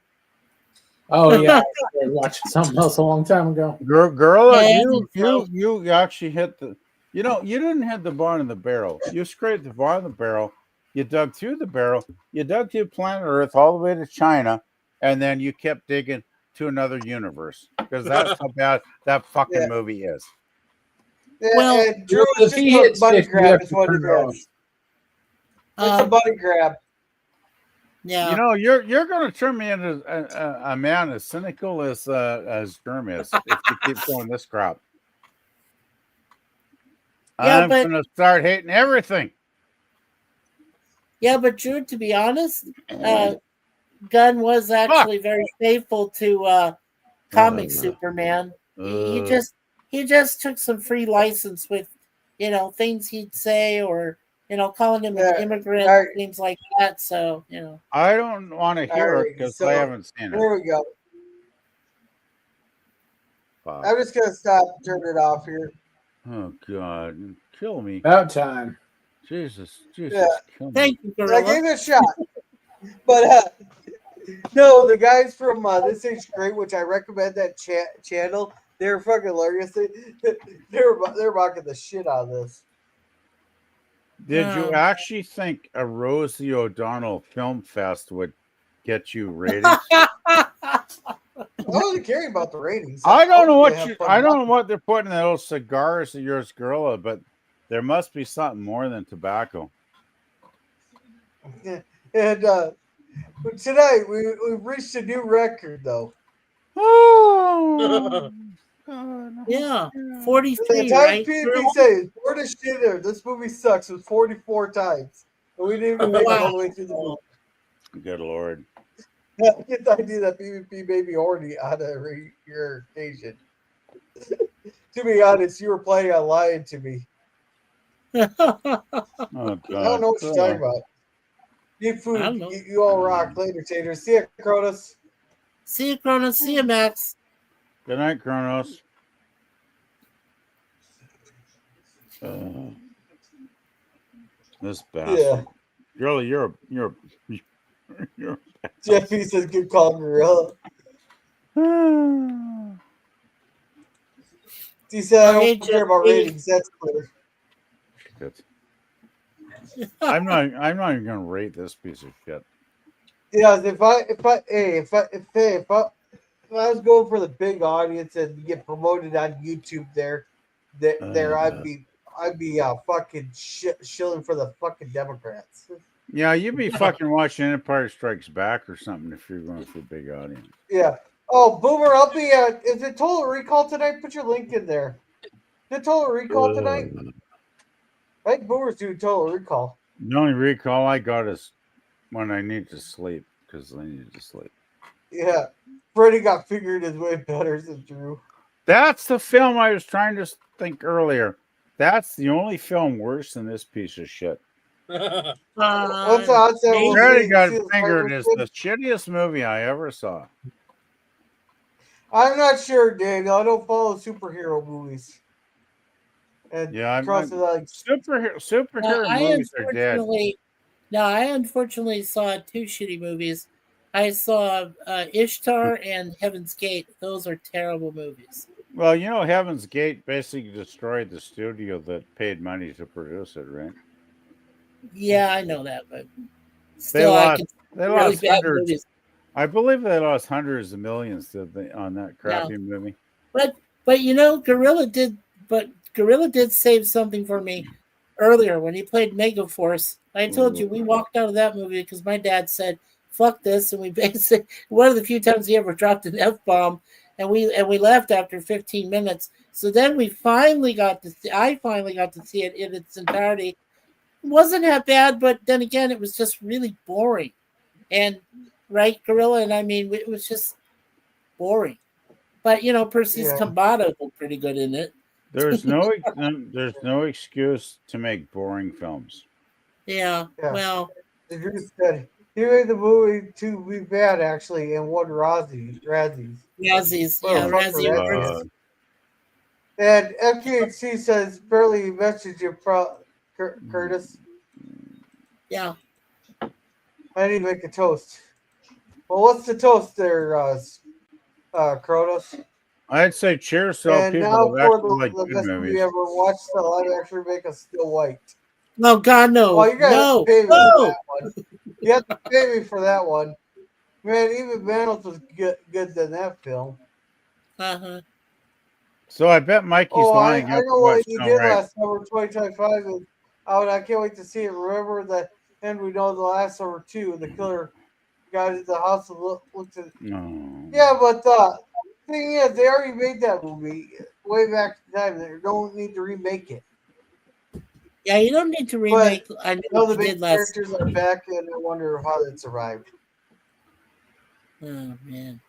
F: Oh yeah, I started watching something else a long time ago.
D: Girl,
C: Yeah,
D: you actually hit the. You didn't hit the bottom of the barrel. You scraped the bottom of the barrel. You dug through the barrel. You dug through planet Earth all the way to China, and then you kept digging to another universe because that's how bad that fucking movie is.
E: Yeah,
C: Well,
E: and Drew
F: if
E: is
F: he
E: just
F: hits
E: a money
F: 50, you
E: grab.
F: have
E: Is
F: to
E: what
F: turn
E: it
F: it off.
E: is. It's a money grab.
C: Yeah.
D: You're going to turn me into a man as cynical as Germ is if you keep doing this crap.
C: Yeah,
D: I'm
C: but-
D: going to start hating everything.
C: Yeah, but Drew, to be honest, Gunn was actually very faithful to comic Superman. He just took some free license with, things he'd say or, calling him an immigrant, things like that. So,
D: I don't want to hear
E: All
D: it
E: right,
D: because
E: so
D: I haven't seen it.
E: Here we go.
D: Fuck.
E: I'm just gonna stop and turn it off here.
D: Oh God, kill me,
F: About time.
D: Jesus,
E: Yeah.
D: kill me.
C: thank you,
E: I
C: Gorilla.
E: gave it a shot, but no, the guys from This Age Great, which I recommend that channel, they're fucking hilarious. They're mocking the shit out of this.
D: Did you actually think a Rosie O'Donnell film fest would get you ratings?
E: I wasn't caring about the ratings.
D: I don't know
E: was gonna have fun
D: I don't know
E: watching.
D: what they're putting in those cigars of yours, Gorilla, but there must be something more than tobacco.
E: And tonight we've reached a new record, though.
D: Oh,
C: Yeah,
E: The
C: 43,
E: time
C: right?
E: PNP says bored as shit there. This movie sucks. Was 44 times, and we didn't even make it all the way through the movie.
D: good Lord.
E: I get the idea that PvP may be horny on your occasion. To be honest, you were planning on lying to me.
D: Oh, God.
E: I don't know what you're talking about. Eat food.
C: I don't know.
E: You all rock. Later, Tater. See ya, Cronus.
C: See you, Cronus. See you, Max.
D: Good night, Kronos. This bastard.
E: Yeah.
D: Girl, you're
E: Jeffy says, good call, Gorilla. He said, I
C: Hey,
E: don't care about
C: Jeffy.
E: ratings. That's clear.
D: shit. I'm not even gonna rate this piece of shit.
E: Yeah, if I was going for the big audience and get promoted on YouTube I'd be fucking shilling for the fucking Democrats.
D: Yeah, you'd be fucking watching Empire Strikes Back or something if you're going for a big audience.
E: Yeah. Oh, Boomer, I'll be is it Total Recall tonight? Put your link in there. Is it Total Recall tonight? I think Boomer's doing Total Recall.
D: The only recall I got is when I need to sleep because I need to sleep.
E: Yeah. Freddie got figured his way better than Drew.
D: That's the film I was trying to think earlier. That's the only film worse than this piece of shit.
E: What's the odds that we'll
D: Freddy
E: see
D: Got
E: the
D: Fingered is
E: Spider-Man?
D: the shittiest movie I ever saw.
E: I'm not sure, Daniel. I don't follow superhero movies. And
D: Yeah, I'm
E: Cross is like,
D: superhero movies are dead.
C: I unfortunately saw two shitty movies. I saw Ishtar and Heaven's Gate. Those are terrible movies.
D: Well, you know, Heaven's Gate basically destroyed the studio that paid money to produce it, right?
C: Yeah, I know that, but
D: They
C: still, I
D: lost.
C: can
D: They
C: really
D: lost
C: bad
D: hundreds.
C: movies.
D: I believe they lost hundreds of millions on that crappy
C: Yeah.
D: movie.
C: But you know, Gorilla did save something for me earlier when he played Megaforce. I told you we walked out of that movie because my dad said, "Fuck this," and we basically one of the few times he ever dropped an F-bomb, and we left after 15 minutes. So then I finally got to see it in its entirety. It wasn't that bad, but then again, it was just really boring. And right, Gorilla, and I mean, it was just boring. But you know, Percy's Kambata was pretty good in it.
D: There's no excuse to make boring films.
C: Yeah. Well,
E: he made the movie to be bad actually, and won Razzies.
C: Razzies.
E: Well,
C: Yeah,
E: fuck for that.
C: Razzie.
E: And FKHC says barely message you, Curtis.
C: Yeah.
E: I need to make a toast. Well, what's the toast there, Kronos?
D: I'd say cheers to all
E: And
D: people
E: now
D: who
E: for
D: actually like
E: the
D: good
E: best
D: movies.
E: movie ever watched, the live action remake of Still White.
C: No, God, no.
E: Well, you gotta
C: No.
E: pay me
C: No.
E: for that one. You have to pay me for that one. Man, even Manos was good than that film.
C: Uh-huh.
D: So I bet Mikey's lying.
E: I know what you did last summer, 2025. I can't wait to see it. Remember the end we know the last summer too. The killer got into the house and looked at.
D: No.
E: Yeah, but the thing is, they already made that movie way back in time. They don't need to remake it.
C: Yeah, you don't need to remake. I know
E: Now
C: what
E: the
C: you
E: big
C: did last.
E: characters are back, and I wonder how it survived.
C: Oh man.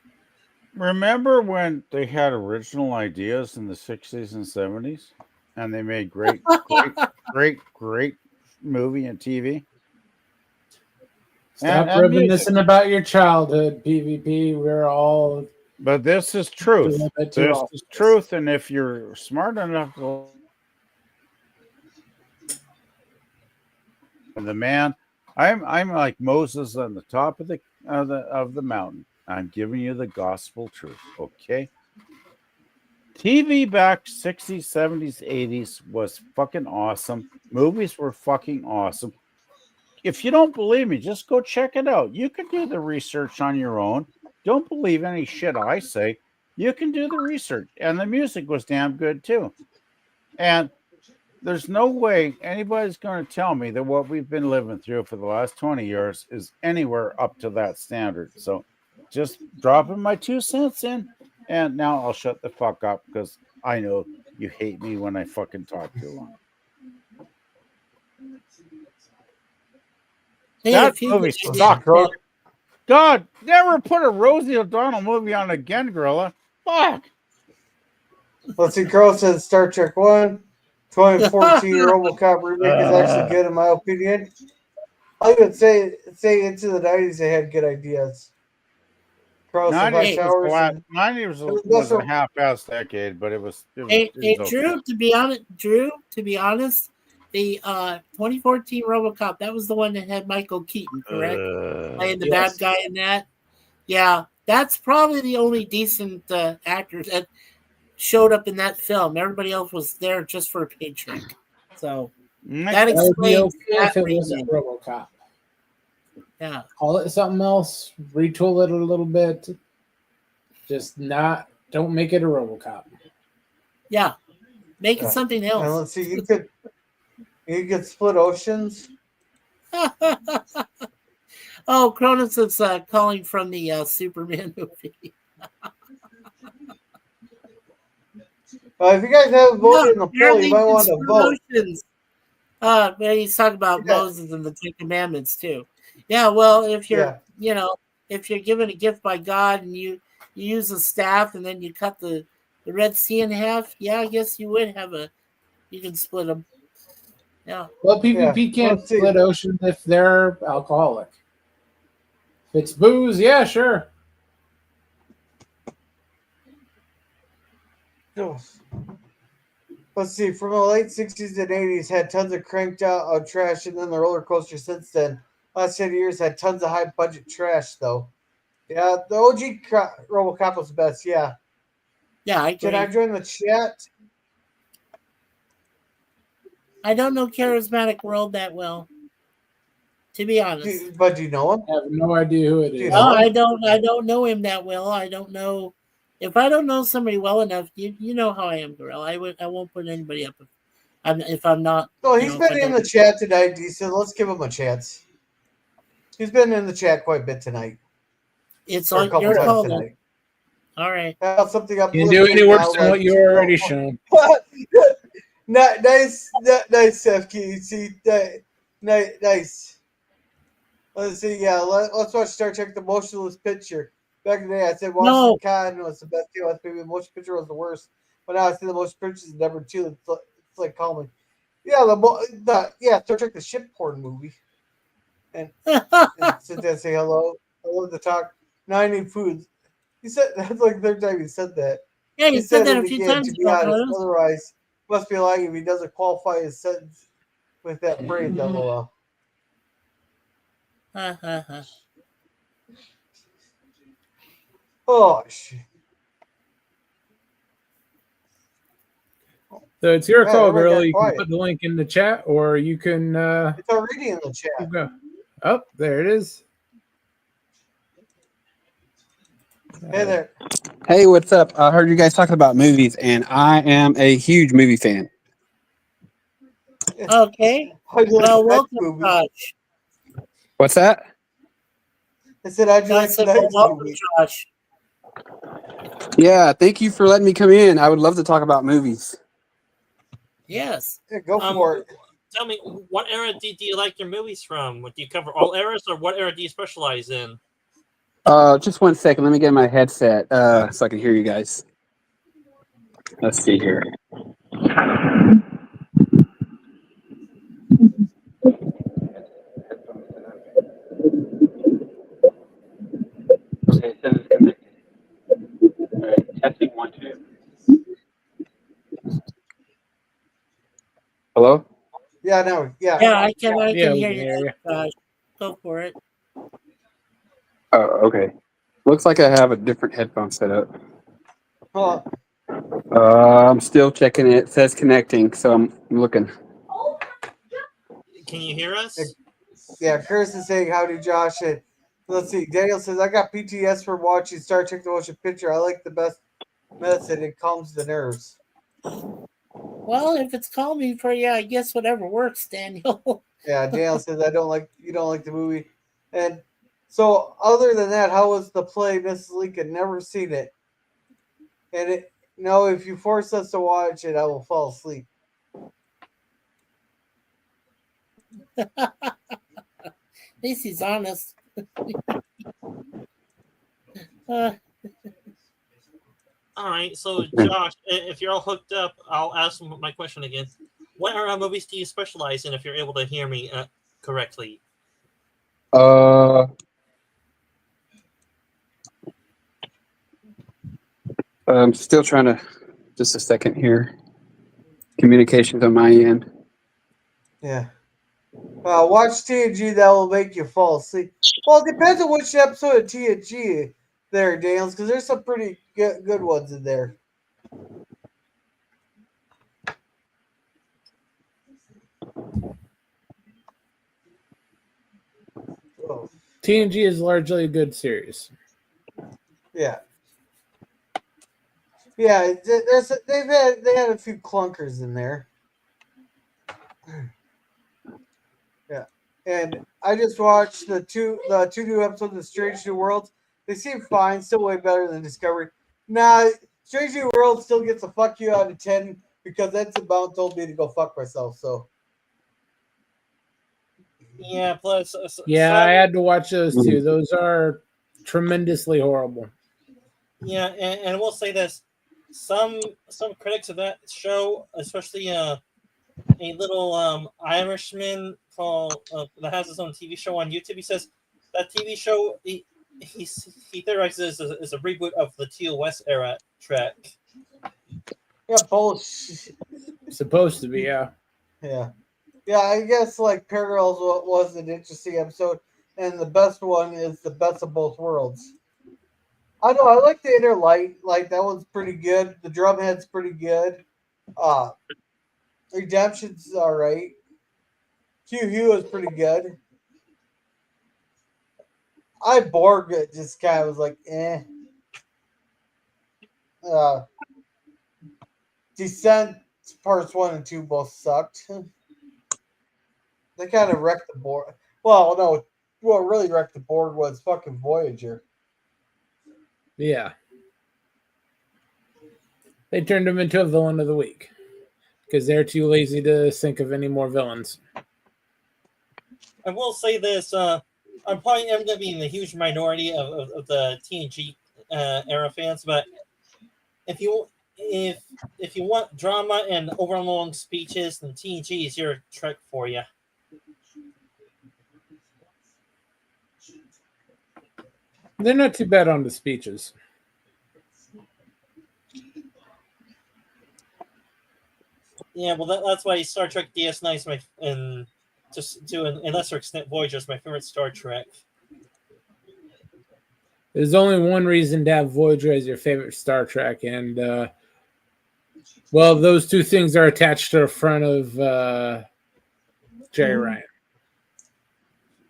D: Remember when they had original ideas in the 60s and 70s and they made great movie and TV?
F: Stop reminiscing about your childhood, PvP. We're all.
D: But this is truth. This is truth. And if you're smart enough to. The man, I'm like Moses on the top of the mountain. I'm giving you the gospel truth, okay? TV back 60s, 70s, 80s was fucking awesome. Movies were fucking awesome. If you don't believe me, just go check it out. You can do the research on your own. Don't believe any shit I say. You can do the research. And the music was damn good too. And there's no way anybody's going to tell me that what we've been living through for the last 20 years is anywhere up to that standard. So just dropping my 2 cents in, and now I'll shut the fuck up because I know you hate me when I fucking talk too long.
C: Hey,
D: that movie sucked. God, never put a Rosie O'Donnell movie on again, Gorilla. Fuck.
E: Let's see, Carl says Star Trek 1. 2014 RoboCop remake is actually good in my opinion. I would say into the 90s they had good ideas.
D: 90 was a half-ass decade, but it was.
C: Hey, Drew. To be honest, the 2014 RoboCop, that was the one that had Michael Keaton, correct? Playing the bad guy in that. Yeah, that's probably the only decent actor that showed up in that film. Everybody else was there just for a paycheck. So that explains that
F: if it
C: reason.
F: wasn't RoboCop.
C: Yeah.
F: Call it something else. Retool it a little bit. Just don't make it a RoboCop.
C: Yeah. Make it something else.
E: And let's see, you could split oceans.
C: Oh, Cronus is calling from the Superman movie.
E: If you guys haven't voted in the poll, you might want to vote.
C: He's talking about Moses and the Ten Commandments too. Yeah, well, if you're, if you're given a gift by God and you use a staff and then you cut the Red Sea in half, I guess you would you can split them. Yeah.
F: Well, PvP can't split oceans if they're alcoholic. If it's booze, yeah, sure.
E: let's see, from the late 60s and 80s, had tons of cranked out trash, and then the roller coaster since then. Last 10 years had tons of high budget trash, though. Yeah, the OG RoboCop was the best, yeah.
C: Yeah, I agree.
E: Can I join the chat?
C: I don't know Charismatic World that well, to be honest.
E: But do you know him?
F: I have no idea who it
E: Do you
F: is.
E: know him?
C: I don't know him that well. I don't know if I don't know somebody well enough. You know how I am, Gorilla. I won't put anybody up if I'm not.
E: No,
C: you
E: he's
C: know, if
E: been
C: I
E: in
C: don't-
E: the chat tonight, decent. Let's give him a chance. He's been in the chat quite a bit tonight.
C: It's
E: Or a
C: on
E: couple
C: your
E: times
C: call.
E: tonight.
C: All right.
E: Something up.
F: You can do any worse than what you already shown.
E: Nice, FK. See, nice. Let's see. Yeah, let's watch Star Trek: The Motionless Picture. Back in the day, I said Washington Cotton was the best TOS movie. The motion picture was the worst. But now I see the motion picture is number 2. It's like calming. Yeah, Star Trek: The Ship Porn movie. And sit there and say hello. I love to talk. Now I need food. He said that's like the third time he said that.
C: Yeah, you said that
E: it
C: a few
E: again,
C: times
E: to be
C: ago,
E: honest,
C: Curtis.
E: otherwise, must be lying if he doesn't qualify his sentence with that phrase. LOL. Oh shit!
F: So it's your
E: Man,
F: call,
E: everybody
F: girl.
E: got
F: You can
E: quiet.
F: put the link in the chat, or you can
E: It's already in the chat.
F: go. Oh, there it is.
E: Hey there.
G: Hey, what's up? I heard you guys talking about movies, and I am a huge movie fan.
C: Okay.
E: How'd you like
C: Well,
E: tonight's
C: welcome,
E: movie?
C: Josh.
G: What's that?
E: I said, how'd you
C: I
E: like
C: said,
E: tonight's
C: welcome,
E: movie?
C: Josh.
G: Yeah, thank you for letting me come in. I would love to talk about movies.
C: Yes.
E: Yeah, go for it.
A: Tell me, what era do you like your movies from? Do you cover all eras, or what era do you specialize in?
G: Just 1 second. Let me get my headset so I can hear you guys. Let's see here. Okay, it says it's connected. All right, testing 1, 2. Hello?
E: Yeah, no, yeah.
C: Yeah, I can
F: Yeah, we
C: hear
F: can
C: you,
F: hear you.
C: Josh. Go for it.
G: Oh, okay. Looks like I have a different headphone set up.
E: Huh.
G: I'm still checking it. It says connecting, so I'm looking.
A: Can you hear us?
E: Yeah, Chris is saying howdy, Josh. And let's see. Daniel says, I got PTS for watching Star Trek: The Motion Picture. I like the best medicine. It calms the nerves.
C: Well, if it's calming for you, I guess whatever works, Daniel.
E: Yeah, Daniel says you don't like the movie. And so other than that, how was the play, Mrs. Lincoln? Never seen it. And if you force us to watch it, I will fall asleep.
C: At least he's honest.
A: All right, so Josh, if you're all hooked up, I'll ask my question again. What era movies do you specialize in? If you're able to hear me correctly.
G: I'm still trying to. Just a second here. Communications on my end.
E: Yeah. Watch TNG. That will make you fall asleep. Well, it depends on which episode of TNG there, Daniels, because there's some pretty good ones in there. Oh,
F: TNG is largely a good series.
E: yeah. Yeah, they had a few clunkers in there. Yeah, and I just watched the two new episodes of Strange New Worlds. They seem fine, still way better than Discovery. Nah, Strange New Worlds still gets a fuck you out of 10 because that's about told me to go fuck myself. So
A: Yeah, plus
F: Yeah, I had to watch those
G: Mm-hmm.
F: two. Those are tremendously horrible.
A: yeah, and we'll say this: some critics of that show, especially a little Irishman called that has his own TV show on YouTube. He says that TV show he theorizes is a reboot of the TOS era Trek.
E: yeah, bullshit.
F: Supposed to be, yeah.
E: Yeah. Yeah, I guess like Parallels was an interesting episode, and the best one is the best of both worlds. I know I like the Inner Light, like that one's pretty good. The Drumhead's pretty good. Uh Redemption's alright. Hugh is pretty good. Borg just kind of was like eh. Uh Descent parts 1 and 2 both sucked. They kind of wrecked the board. Well, no, what really wrecked the board was fucking Voyager.
F: Yeah. They turned him into a villain of the week because they're too lazy to think of any more villains.
A: I will say this: I'm probably am going to be in the huge minority of the TNG era fans, but if you want drama and overlong speeches, then TNG is your Trek for you.
F: They're not too bad on the speeches.
A: Yeah, well, that's why Star Trek DS9 is my, and just to a lesser extent, Voyager is my favorite Star Trek.
F: There's only one reason to have Voyager as your favorite Star Trek, and well, those two things are attached to the front of Jerry Ryan.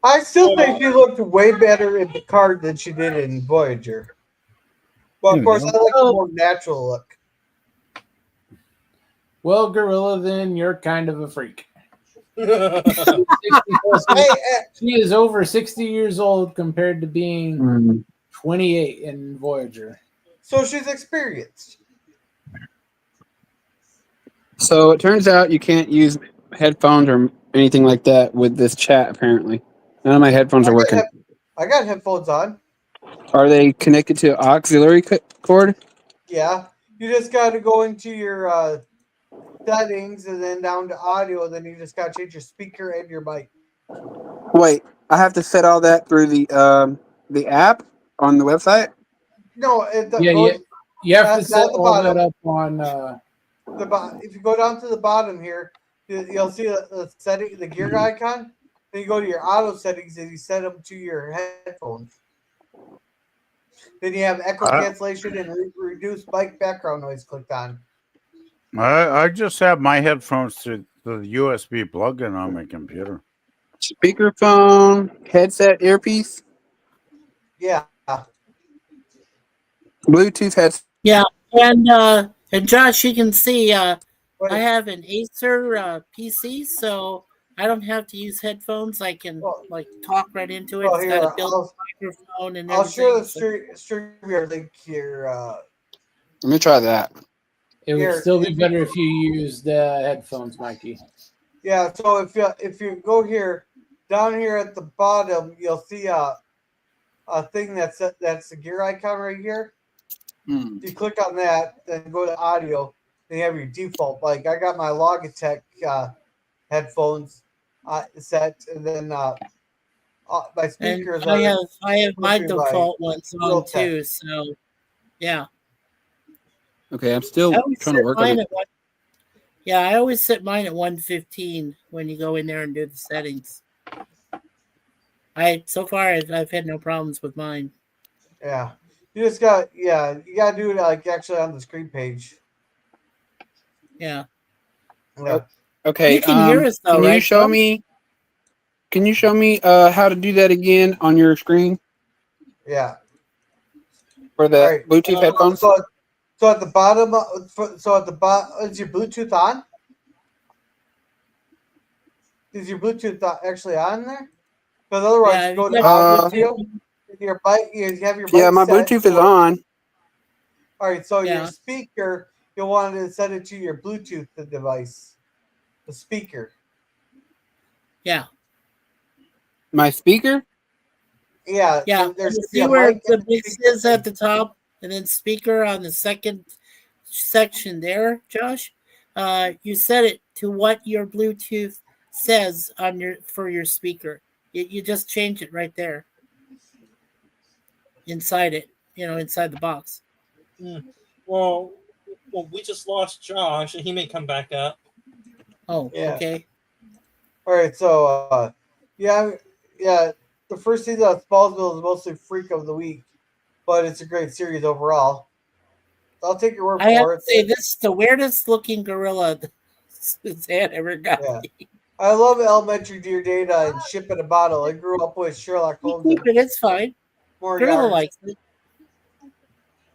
E: I still think she looked way better in Picard than she did in Voyager. But of course, I like the more natural look.
F: Well, Gorilla, then you're kind of a freak. She is over 60 years old compared to being 28 in Voyager.
E: So she's experienced.
G: So it turns out you can't use headphones or anything like that with this chat, apparently. None of my headphones are working.
E: I got headphones on.
G: Are they connected to auxiliary cord?
E: Yeah. You just got to go into your settings and then down to audio, and then you just got to change your speaker and your mic.
G: Wait, I have to set all that through the app on the website?
E: No,
F: you have to set all that up on...
E: if you go down to the bottom here, you'll see the setting, the gear icon. Then you go to your auto settings and you set them to your headphones. Then you have echo cancellation and reduce mic background noise clicked on.
D: I just have my headphones to the USB plug-in on my computer.
G: Speakerphone, headset, earpiece?
E: Yeah.
G: Bluetooth headset.
C: Yeah, and Josh, you can see I have an Acer PC, so I don't have to use headphones. I can talk right into it. It's got a built microphone and everything.
E: I'll share the StreamYard link here.
G: Let me try that.
F: It would still be better if you used headphones, Mikey.
E: Yeah, so if you go here, down here at the bottom, you'll see a thing that's the gear icon right here. If you click on that, then go to audio, then you have your default. Like I got my Logitech headphones set, and then my speakers.
C: And I have my default ones on too. So yeah.
G: Okay, I'm still trying to work on it.
C: Yeah, I always set mine at 115 when you go in there and do the settings. So far I've had no problems with mine.
E: Yeah. You just got you gotta do it like actually on the screen page.
C: Yeah.
E: Yeah.
G: Okay.
C: You can hear us though,
G: can
C: right?
G: you show me? Can you show me how to do that again on your screen
E: Yeah.
G: for the Bluetooth headphones?
E: So at the bottom, is your Bluetooth on? Is your Bluetooth actually on there? Because otherwise, go to audio. Your mic, you have your mic.
G: Yeah, my Bluetooth is on.
E: All right, so your speaker, you'll want to set it to your Bluetooth device, the speaker.
C: Yeah.
G: My speaker?
E: Yeah.
C: Yeah. See where the mix is at the top, and then speaker on the second section there, Josh. You set it to what your Bluetooth says on for your speaker. You just change it right there. Inside it, inside the box.
A: Well, we just lost Josh, and he may come back up.
C: Oh,
E: Yeah.
C: okay.
E: All right, so yeah, the first season of Smallville is mostly freak of the week, but it's a great series overall. I'll take your word
C: I have
E: for
C: to
E: it.
C: say, this is the weirdest looking gorilla Suzanne ever got.
E: Yeah. I love Elementary Dear Data and Ship in a Bottle. I grew up with Sherlock
C: You
E: Holmes
C: keep
E: and
C: it, it's fine. Gorilla
E: Moriarty.
C: likes it.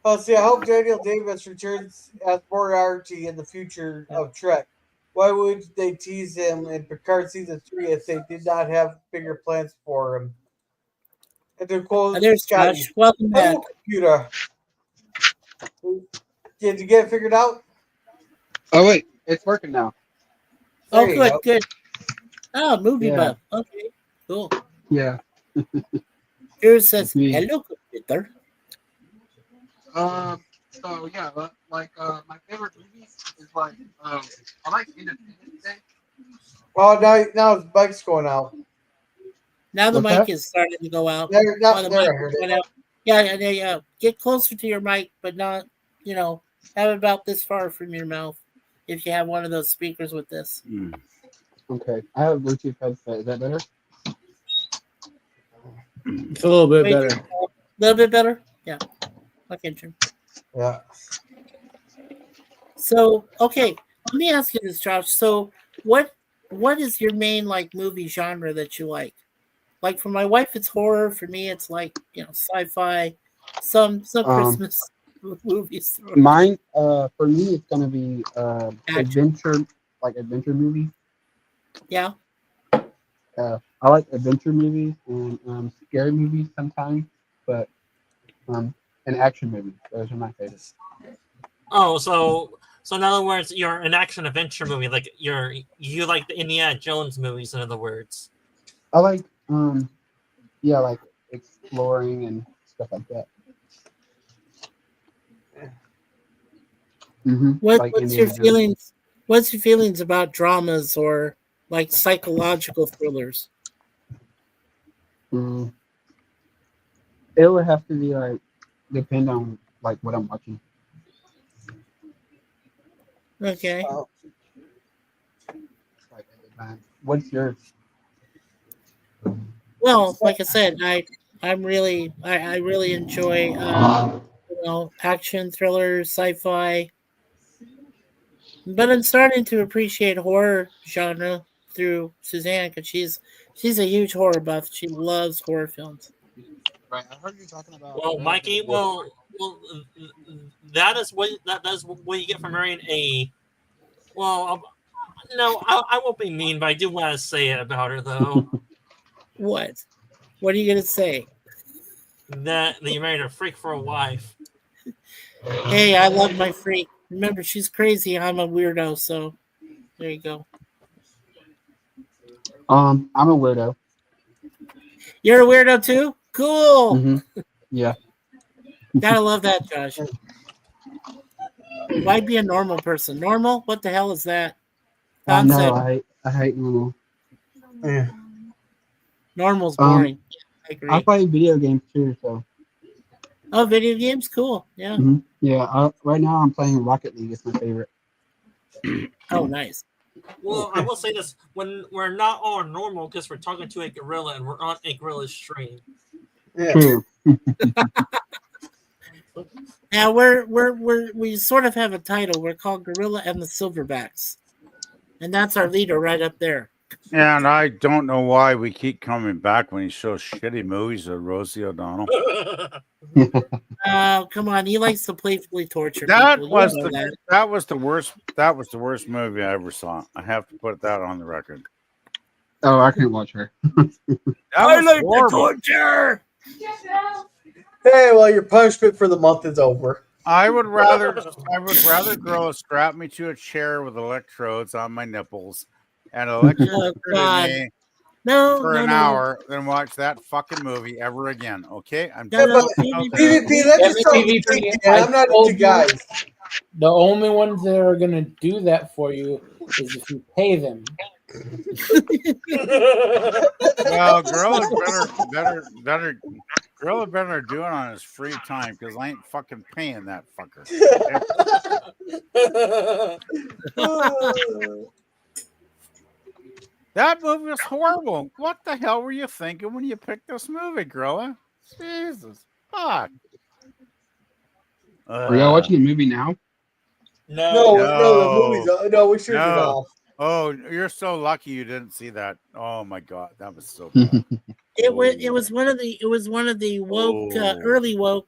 E: Oh, see, I hope Daniel Davis returns as Moriarty in the future of Trek. Why would they tease him in Picard season 3 if they did not have bigger plans for him? And to quote
C: There's
E: Scotty,
C: Josh. Welcome
E: hello,
C: back.
E: computer. Did you get it figured out?
G: Oh wait, it's working now.
C: Oh,
E: There you
C: good,
E: go.
C: good. Oh, movie
G: Yeah.
C: buff. Okay, cool.
G: Yeah.
C: Drew says,
G: Me.
C: hello, computer.
G: So yeah, like my favorite movies is like I like Independence Day.
E: Oh, now his mic's going out.
C: Now the
G: What's
C: mic
G: that?
C: is starting to go out.
E: There,
C: Oh, the
E: there, I
C: mic
E: heard
C: is going
E: it.
C: out. Yeah. Get closer to your mic, but not, have it about this far from your mouth if you have one of those speakers with this.
G: Okay, I have a Bluetooth headset. Is that better?
F: It's a little bit
C: Wait,
F: better.
C: a little bit better? Yeah. Okay, Jim.
E: Yeah.
C: So, okay, let me ask you this, Josh. So, what is your main like movie genre that you like? Like for my wife, it's horror. For me, it's like sci-fi, some Christmas movies.
G: Mine, for me, it's gonna be
C: Action.
G: adventure movies.
C: Yeah.
G: I like adventure movies and scary movies sometimes, but and action movies. Those are my favorites.
A: Oh, so in other words, you're an action adventure movie, like you like the Indiana Jones movies. In other words,
G: I like like exploring and stuff like that. Like
C: What's your
G: Indiana Jones.
C: feelings? What's your feelings about dramas or like psychological thrillers?
G: It would have to be like depend on like what I'm watching.
C: Okay.
G: Like at the time. What's yours?
C: Well, like I said, I really enjoy action thrillers, sci-fi. But I'm starting to appreciate horror genre through Suzanne because she's a huge horror buff. She loves horror films.
G: Right, I heard you talking about.
A: well, Mikey, well, that is what you get for marrying a. Well, no, I won't be mean, but I do want to say it about her though.
C: What? What are you gonna say?
A: that you married a freak for a wife.
C: Hey, I love my freak. Remember, she's crazy. I'm a weirdo, so there you go.
G: I'm a weirdo.
C: You're a weirdo too? Cool.
G: Mm-hmm. Yeah.
C: Gotta love that, Josh. Why be a normal person? Normal? What the hell is that?
G: No, I hate normal.
E: Yeah.
C: Normal's boring. I agree.
G: I play video games too, so.
C: Oh, video games? Cool. Yeah.
G: Mm-hmm. Yeah. Right now I'm playing Rocket League. It's my favorite.
C: Oh, nice.
A: Well, I will say this: when we're not all normal because we're talking to a gorilla and we're on a gorilla stream.
E: Yeah.
G: True.
C: Now we sort of have a title. We're called Gorilla and the Silverbacks, and that's our leader right up there.
D: And I don't know why we keep coming back when he shows shitty movies of Rosie O'Donnell.
C: Oh, come on! He likes to playfully torture
D: That
C: people.
D: was
C: You know
D: the
C: that.
D: that was the worst. That was the worst movie I ever saw. I have to put that on the record.
G: Oh, I can't watch her.
D: That was horrible.
C: torture.
E: Hey, well, your punishment for the month is over.
D: I would rather girls strap me to a chair with electrodes on my nipples and electrocute
C: God.
D: me
C: No,
D: for
C: no,
D: an
C: no.
D: hour than watch that fucking movie ever again. Okay, I'm
C: No, no,
E: PvP, that's just something
F: PvP,
E: thinking,
F: I
E: I'm not
F: told
E: into
F: you.
E: guys.
F: The only ones that are gonna do that for you is if you pay them.
D: well, Gorilla better do it on his free time because I ain't fucking paying that fucker. That movie was horrible. What the hell were you thinking when you picked this movie, Gorilla? Jesus, fuck.
G: Are y'all watching the movie now?
E: No,
A: No.
E: the movie's no. We turned it
D: No.
E: off.
D: Oh, you're so lucky you didn't see that. Oh my god, that was so bad.
C: It was one of the woke
D: Oh.
C: early woke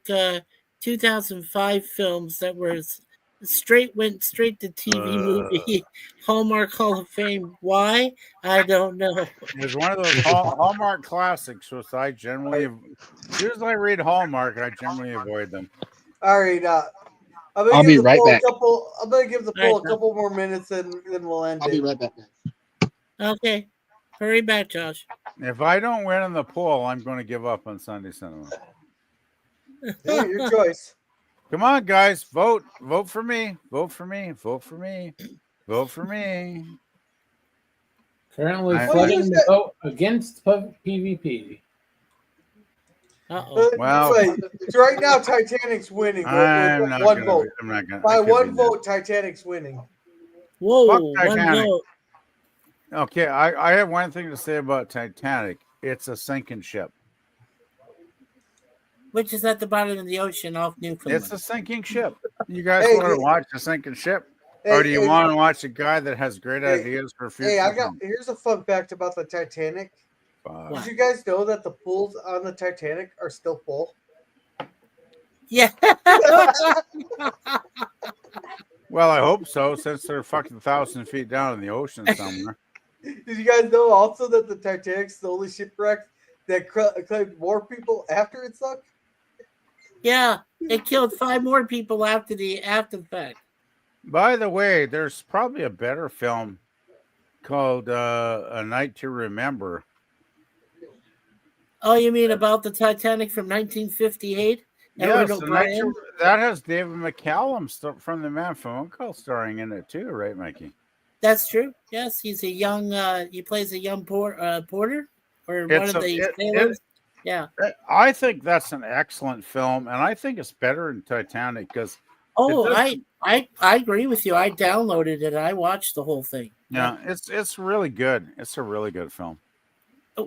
C: 2005 films that went straight to TV movie Hallmark Hall of Fame. Why? I don't know.
D: It was one of those Hallmark classics, which I generally, as soon as I read Hallmark, I generally avoid them.
E: All right. I'm
G: I'll
E: gonna
G: be
E: give the
G: right
E: poll
G: back.
E: I'm gonna give the
C: All right,
E: poll a couple more minutes, and then we'll end
G: I'll be
E: it.
G: right back.
C: Okay, hurry back, Josh.
D: If I don't win in the poll, I'm going to give up on Sunday Cinema.
E: Hey, your choice.
D: Come on, guys, vote for me, vote for me, vote for me, vote for me.
F: Currently
D: I-
F: flooding the vote against PvP.
C: Uh-oh.
D: Well,
E: Wait, so right now Titanic's winning.
D: I'm not
E: one
D: gonna.
E: vote.
D: I'm not gonna.
E: By
D: I could
E: one
D: be
E: vote, Titanic's winning.
C: Whoa,
D: Fuck
C: one
D: Titanic.
C: vote.
D: there. Okay, I have one thing to say about Titanic. It's a sinking ship.
C: Which is at the bottom of the ocean off Newfoundland.
D: It's a sinking ship. You guys
E: Hey,
D: want to
E: hey.
D: watch a sinking ship,
E: Hey,
D: or do you
E: hey,
D: want to watch a guy that has great
E: Hey,
D: ideas for future?
E: Hey, I got
D: films?
E: here's a fun fact about the Titanic.
D: Fuck.
C: What?
E: Did you guys know that the pools on the Titanic are still full?
C: Yeah.
D: Well, I hope so, since they're fucking 1,000 feet down in the ocean somewhere.
E: Did you guys know also that the Titanic's the only shipwreck that claimed more people after it sunk?
C: Yeah. It killed 5 more people after the fact.
D: By the way, there's probably a better film called A Night to Remember.
C: Oh, you mean about the Titanic from 1958? Edward
D: Yes,
C: O'Brien?
D: that has David McCallum from The Man from U.N.C.L.E. starring in it too, right, Mikey?
C: That's true. Yes, he's a young. He plays a young porter or one of the sailors. Yeah.
D: I think that's an excellent film, and I think it's better than Titanic because
C: Oh, I agree with you. I downloaded it. I watched the whole thing.
D: yeah, it's really good. It's a really good film.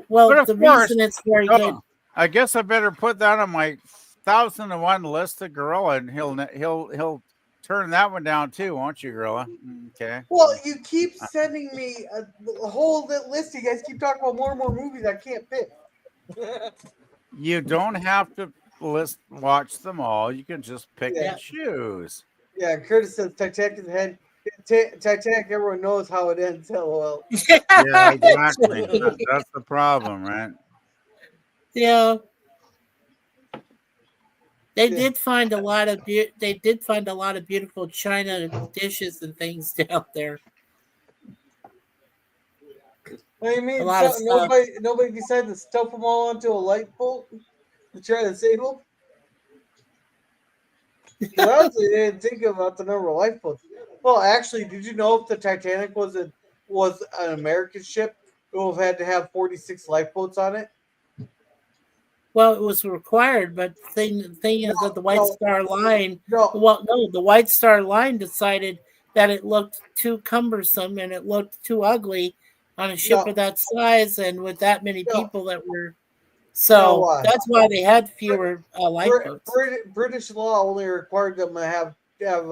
C: Well,
D: But of
C: the
D: course-
C: reason it's very good.
D: I guess I better put that on my 1,001 list of Gorilla, and he'll turn that one down too, won't you, Gorilla? Okay.
E: Well, you keep sending me a whole list. You guys keep talking about more and more movies I can't pick.
D: You don't have to watch them all. You can just pick
E: Yeah.
D: and choose.
E: Yeah, Curtis says Titanic head. Titanic, everyone knows how it ends. LOL.
D: Yeah, exactly. That's the problem, right?
C: Yeah. They
E: Yeah.
C: did find a lot of beautiful china dishes and things down there.
E: What do you mean?
C: A lot of stuff.
E: Nobody decided to stuff them all onto a light bolt to try to save them? I honestly didn't think about the number of lifeboats. Well, actually, did you know if the Titanic was an American ship, it would have had to have 46 lifeboats on it?
C: Well, it was required, but the thing is that the White Star Line.
E: No,
C: Well, no, the White Star Line decided that it looked too cumbersome and it looked too ugly on a ship
E: No.
C: of that size and with that many
E: No.
C: people that were.
E: No,
C: So
E: why?
C: that's why they had fewer lifeboats.
E: British law only required them to have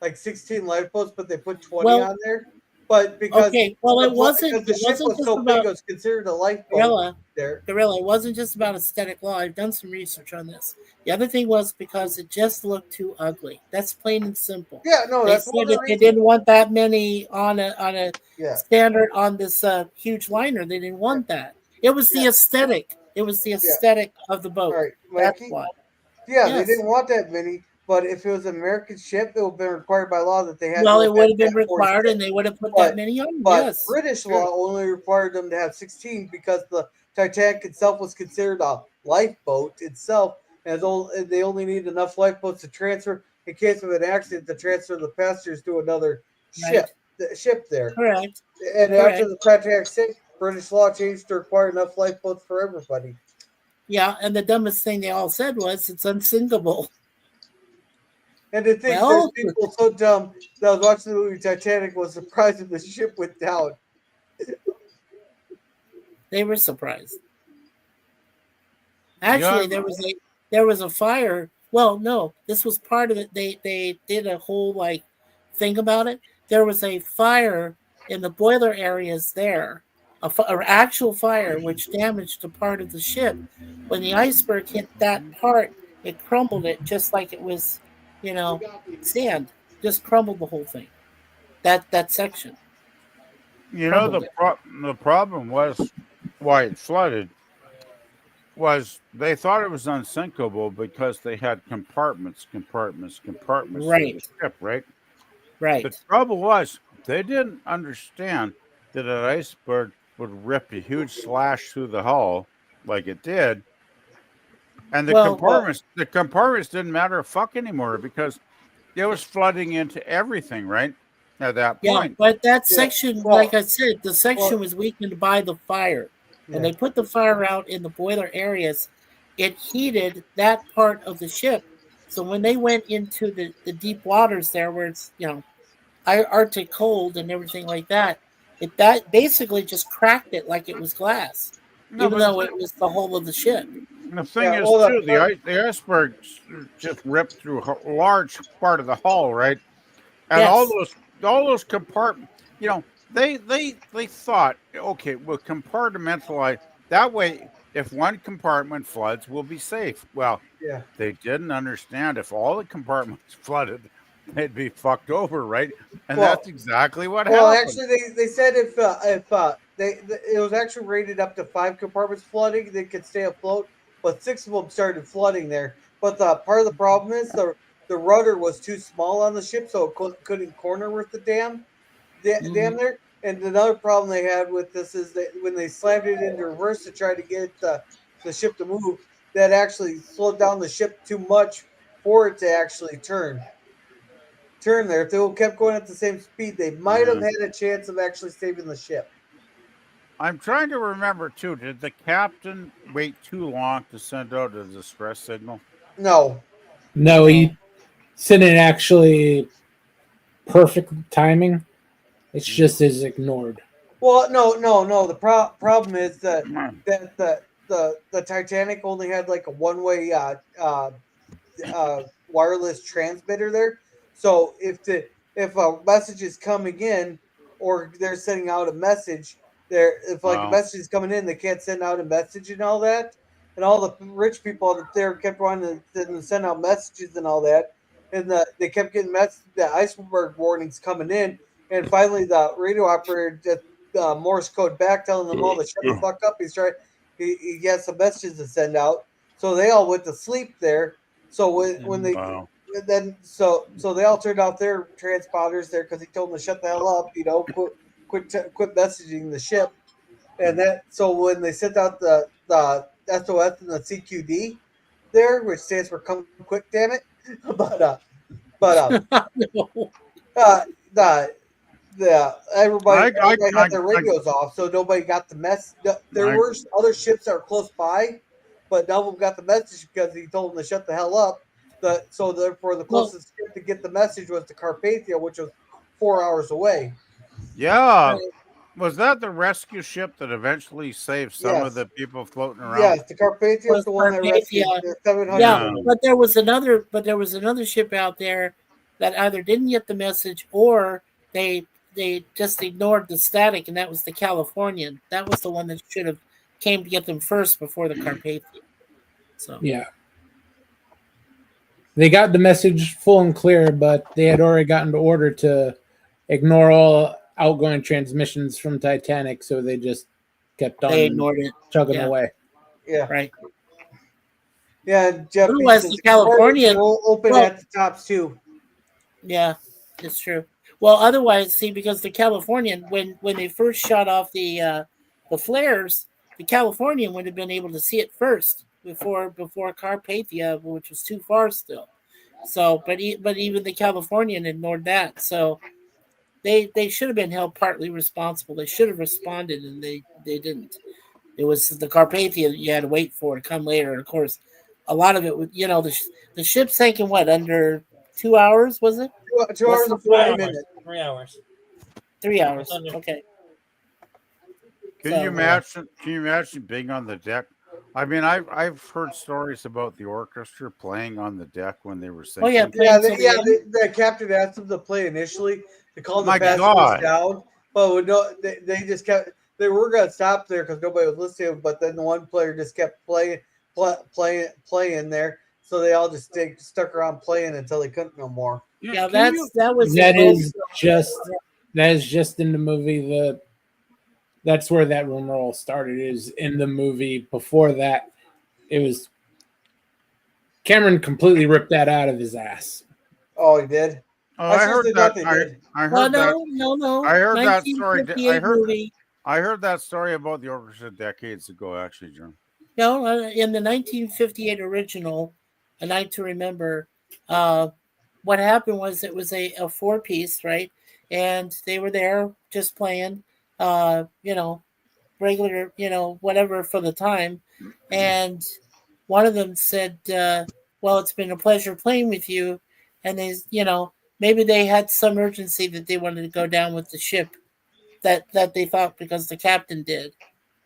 E: like 16 lifeboats, but they put 20
C: Well,
E: on there. But because
C: Okay, well, it wasn't.
E: because the
C: It
E: ship
C: wasn't
E: was
C: just
E: so big,
C: about
E: it was considered a lifeboat
C: Gorilla.
E: there.
C: Gorilla. It wasn't just about aesthetic law. I've done some research on this. The other thing was because it just looked too ugly. That's plain and simple.
E: Yeah, no,
C: They
E: that's
C: said
E: one of the
C: that they
E: reasons.
C: didn't want that many on a
E: Yeah.
C: standard on this huge liner. They didn't want that. It was the aesthetic. It was the aesthetic of the boat.
E: All right,
C: That's
E: Mikey.
C: why.
E: Yeah,
C: Yes.
E: they didn't want that many, but if it was an American ship, it would have been required by law that they had.
C: Well,
E: to
C: it would have been
E: have
C: required,
E: 46.
C: and they would have put
E: But-
C: that many on.
E: But
C: Yes.
E: British law only required them to have 16 because the Titanic itself was considered a lifeboat itself, and they only need enough lifeboats to transfer in case of an accident to transfer the passengers to another ship. The ship there,
C: Correct.
E: and after
C: Correct.
E: the Titanic sank, British law changed to require enough lifeboats for everybody.
C: Yeah, and the dumbest thing they all said was it's unsinkable.
E: And to think
C: Well-
E: there's people so dumb that was watching the movie Titanic was surprised if the ship went down.
C: They were surprised. Actually, there was a fire. Well, no, this was part of it. They did a whole like thing about it. There was a fire in the boiler areas there, an actual fire which damaged a part of the ship. When the iceberg hit that part, it crumbled it just like it was, sand. Just crumbled the whole thing. That section.
D: You know,
C: Crumbled
D: the problem was why it flooded was they thought it was unsinkable because they had compartments to
C: Right.
D: the ship, right?
C: Right.
D: The trouble was they didn't understand that an iceberg would rip a huge slash through the hull like it did. And the compartments didn't matter a fuck anymore because it was flooding into everything, right? At that
C: Yeah,
D: point.
C: but that section,
E: well-
C: like I said, the section
E: well-
C: was weakened by the fire. When
E: Yeah.
C: they put the fire out in the boiler areas, it heated that part of the ship. So when they went into the deep waters there, where it's Arctic cold and everything like that, that basically just cracked it like it was glass,
D: No,
C: even
D: but
C: though it was the whole of the ship.
D: the thing
E: Yeah,
D: is,
E: well,
D: too, the iceberg just ripped through a large part of the hull, right? And
C: Yes.
D: all those compartments, they thought, okay, we'll compartmentalize. That way, if one compartment floods, we'll be safe. Well,
E: Yeah.
D: they didn't understand if all the compartments flooded, they'd be fucked over, right? And
E: Well-
D: that's exactly what
E: Well,
D: happened.
E: actually, they said if it was actually rated up to 5 compartments flooding, they could stay afloat, but 6 of them started flooding there. But the part of the problem is the rudder was too small on the ship, so it couldn't corner with the dam there. And another problem they had with this is that when they slammed it into reverse to try to get the ship to move, that actually slowed down the ship too much for it to actually turn there. If they kept going at the same speed, they might have had a chance of actually saving the ship.
D: I'm trying to remember, too, did the captain wait too long to send out a distress signal?
E: No.
F: No, he sent it actually perfect timing. It's just is ignored.
E: Well, no. The problem is that the Titanic only had like a one-way wireless transmitter there. So if a message is coming in or they're sending out a message, if a message is coming in, they can't send out a message and all that. And all the rich people up there kept wanting to send out messages and all that. And they kept getting the iceberg warnings coming in. And finally, the radio operator just Morse code back, telling them all to shut the fuck up. He has some messages to send out. So they all went to sleep there. So when they so they all turned off their transponders there because he told them to shut the hell up. Quit messaging the ship. And so when they sent out the SOS and the CQD there, which stands for "Come Quick, damn it," everybody had their radios off, so nobody got the mess. There were other ships that were close by, but none of them got the message because he told them to shut the hell up. So therefore, the closest ship to get the message was the Carpathia, which was 4 hours away.
D: Yeah. Was that the rescue ship that eventually saved some of the people floating around?
E: Yes, the Carpathia was the one that rescued the 700.
C: Yeah, but there was another ship out there that either didn't get the message or they just ignored the static, and that was the Californian. That was the one that should have came to get them first before the Carpathia. So
F: yeah, they got the message full and clear, but they had already gotten to order to ignore all outgoing transmissions from Titanic, so they just kept on.
C: They ignored it,
F: chugging away.
E: Yeah,
C: right.
E: Yeah, Jeff.
C: Otherwise, the Californian
E: will open at the tops too.
C: Yeah, it's true. Well, otherwise, see, because the Californian, when they first shot off the flares, the Californian would have been able to see it first before Carpathia, which was too far still. So, but even the Californian ignored that. So, they should have been held partly responsible. They should have responded, and they didn't. It was the Carpathia that you had to wait for to come later. And of course, a lot of it was, the ship sank in under 2 hours, was it?
E: 2 hours and 40 minutes.
A: 3 hours.
C: 3 hours. Okay.
D: Can
C: So,
D: you imagine? Can you imagine being on the deck? I mean, I've heard stories about the orchestra playing on the deck when they were
C: Oh yeah,
D: singing.
C: playing till the end.
E: The captain asked them to play initially. They called the
D: My
E: passengers
D: God.
E: down, but no, they just kept. They were gonna stop there because nobody was listening. But then the one player just kept playing there, so they all just stuck around playing until they couldn't no more.
C: Yeah,
D: Can you-
C: that was
F: That
C: his
F: is just in the movie. That's where that rumor all started. Is in the movie. Before that, it was Cameron completely ripped that out of his ass.
E: Oh, he did.
D: Oh,
E: I
D: I
E: sure
D: heard
E: did
D: that.
E: not they did.
D: I
C: Well,
D: heard that.
C: no.
D: I heard that story.
C: 1958 movie.
D: I heard that story about the orchestra decades ago. Actually, Jim.
C: No, in the 1958 original, A Night to Remember, what happened was it was a 4-piece, right? And they were there just playing, regular, whatever for the time. And one of them said, well, it's been a pleasure playing with you. And they, maybe they had some urgency that they wanted to go down with the ship that they thought because the captain did.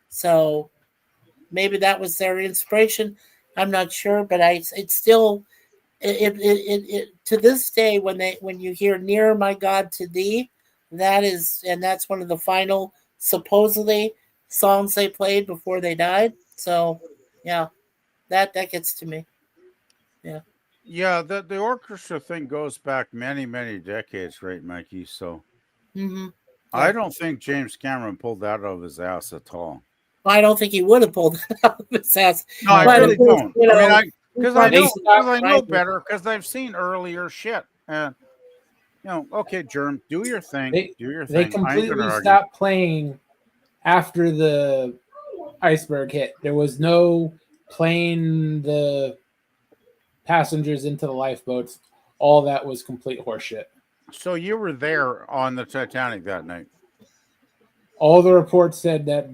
C: So maybe that was their inspiration. I'm not sure, but it's still it to this day when you hear "Nearer My God to Thee," that's one of the final supposedly songs they played before they died. So yeah, that gets to me. Yeah.
D: Yeah, the orchestra thing goes back many, many decades, right, Mikey? So
C: Mm-hmm.
D: I don't think James Cameron pulled that out of his ass at all.
C: Well, I don't think he would have pulled it out of his ass.
D: No, I
C: But
D: really
C: of course,
D: don't. I mean, because I know
C: right?
D: better because I've seen earlier shit. And okay, Germ, do your thing.
F: They
D: do your
F: They
D: thing. I ain't gonna
F: completely
D: argue.
F: stopped playing after the iceberg hit. There was no playing the passengers into the lifeboats. All that was complete horseshit.
D: So you were there on the Titanic that night.
F: All the reports said that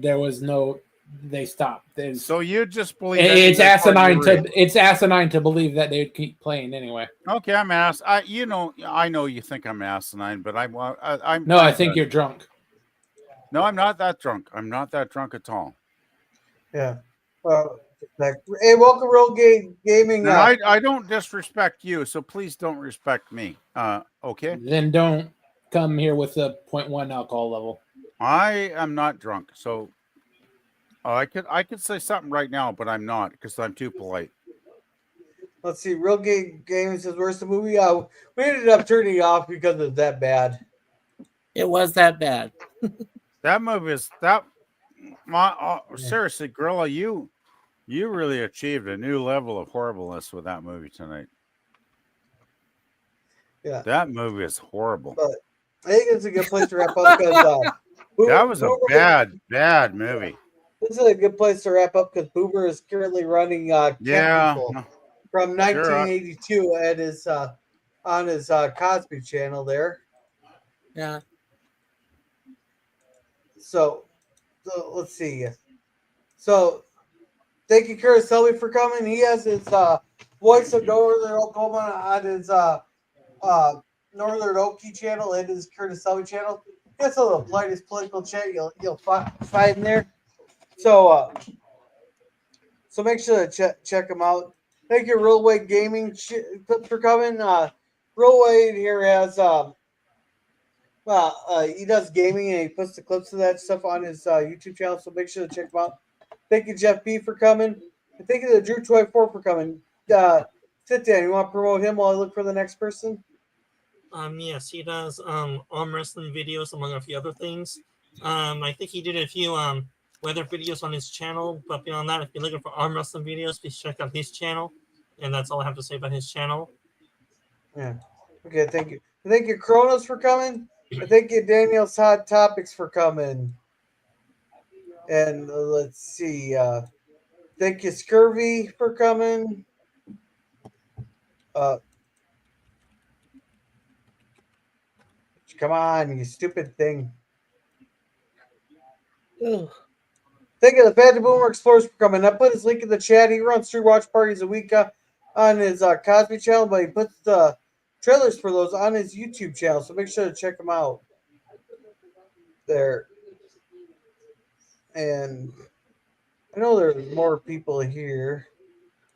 F: they stopped.
D: So you just believe
F: It's
D: anything part you read.
F: it's asinine to believe that they'd keep playing anyway.
D: Okay, I'm I know you think I'm asinine, but I'm.
F: No, I think you're drunk.
D: No, I'm not that drunk. I'm not that drunk at all.
E: Yeah. Hey, welcome, Real Gaming.
D: And I don't disrespect you, so please don't respect me. Okay.
F: Then don't come here with a 0.1 alcohol level.
D: I am not drunk, so I could say something right now, but I'm not because I'm too polite.
E: Let's see. Real Gaming says, "Where's the movie?" We ended up turning it off because it was that bad.
C: It was that bad.
D: That movie is seriously, Gorilla, you really achieved a new level of horribleness with that movie tonight.
E: Yeah,
D: that movie is horrible.
E: But I think it's a good place to wrap up because
D: that was a bad movie.
E: This is a good place to wrap up because Boomer is currently running from 1982 at his on his Cosby channel there.
C: Yeah.
E: So let's see. So thank you, Curtis Selby, for coming. He has his voice of Northern Oklahoma on his Northern Okie channel and his Curtis Selby channel. That's a little politest political chat you'll find in there. So make sure to check them out. Thank you, Real Wade Gaming, for coming. Real Wade here has he does gaming and he puts the clips of that stuff on his YouTube channel. So make sure to check him out. Thank you, Jeff B, for coming. And thank you to Drew 24 for coming. Sit down. You want to promote him while I look for the next person?
A: Yes, he does arm wrestling videos among a few other things. I think he did a few weather videos on his channel, but beyond that, if you're looking for arm wrestling videos, please check out his channel. And that's all I have to say about his channel.
E: Yeah. Okay, thank you. Thank you, Kronos, for coming. And thank you, Daniel's Hot Topics, for coming. And let's see. Thank you, Scurvy, for coming. Come on, you stupid thing.
C: Ugh.
E: Thank you, the Phantom Boomer Explorers, for coming. I put his link in the chat. He runs 3 watch parties a week on his Cosby channel, but he puts the trailers for those on his YouTube channel, so make sure to check them out there. and I know there's more people here.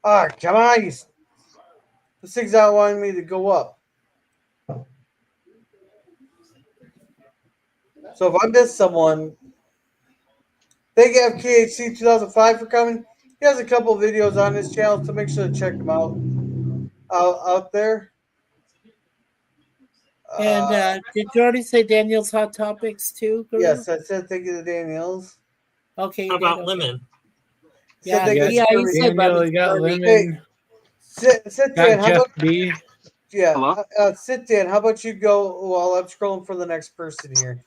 E: Ah, come on! This thing's not wanting me to go up. So if I miss someone, thank you FKHC 2005 for coming. He has a couple videos on his channel, so make sure to check them out there.
C: And did you already say Daniel's Hot Topics too? Gorilla?
E: Yes, I said thank you to Daniels.
C: Okay.
A: How
C: you did,
A: about
C: okay.
A: lemon?
C: Yeah,
E: Thank you to
C: yeah, you
E: Kirby.
C: said
F: Daniel,
C: lemon.
F: you got
C: Kirby.
F: Lemon.
E: Sit
F: Got
E: Dan, how
F: Jeff
E: about
F: B.
E: sit Dan? How about you go while I'm scrolling for the next person here?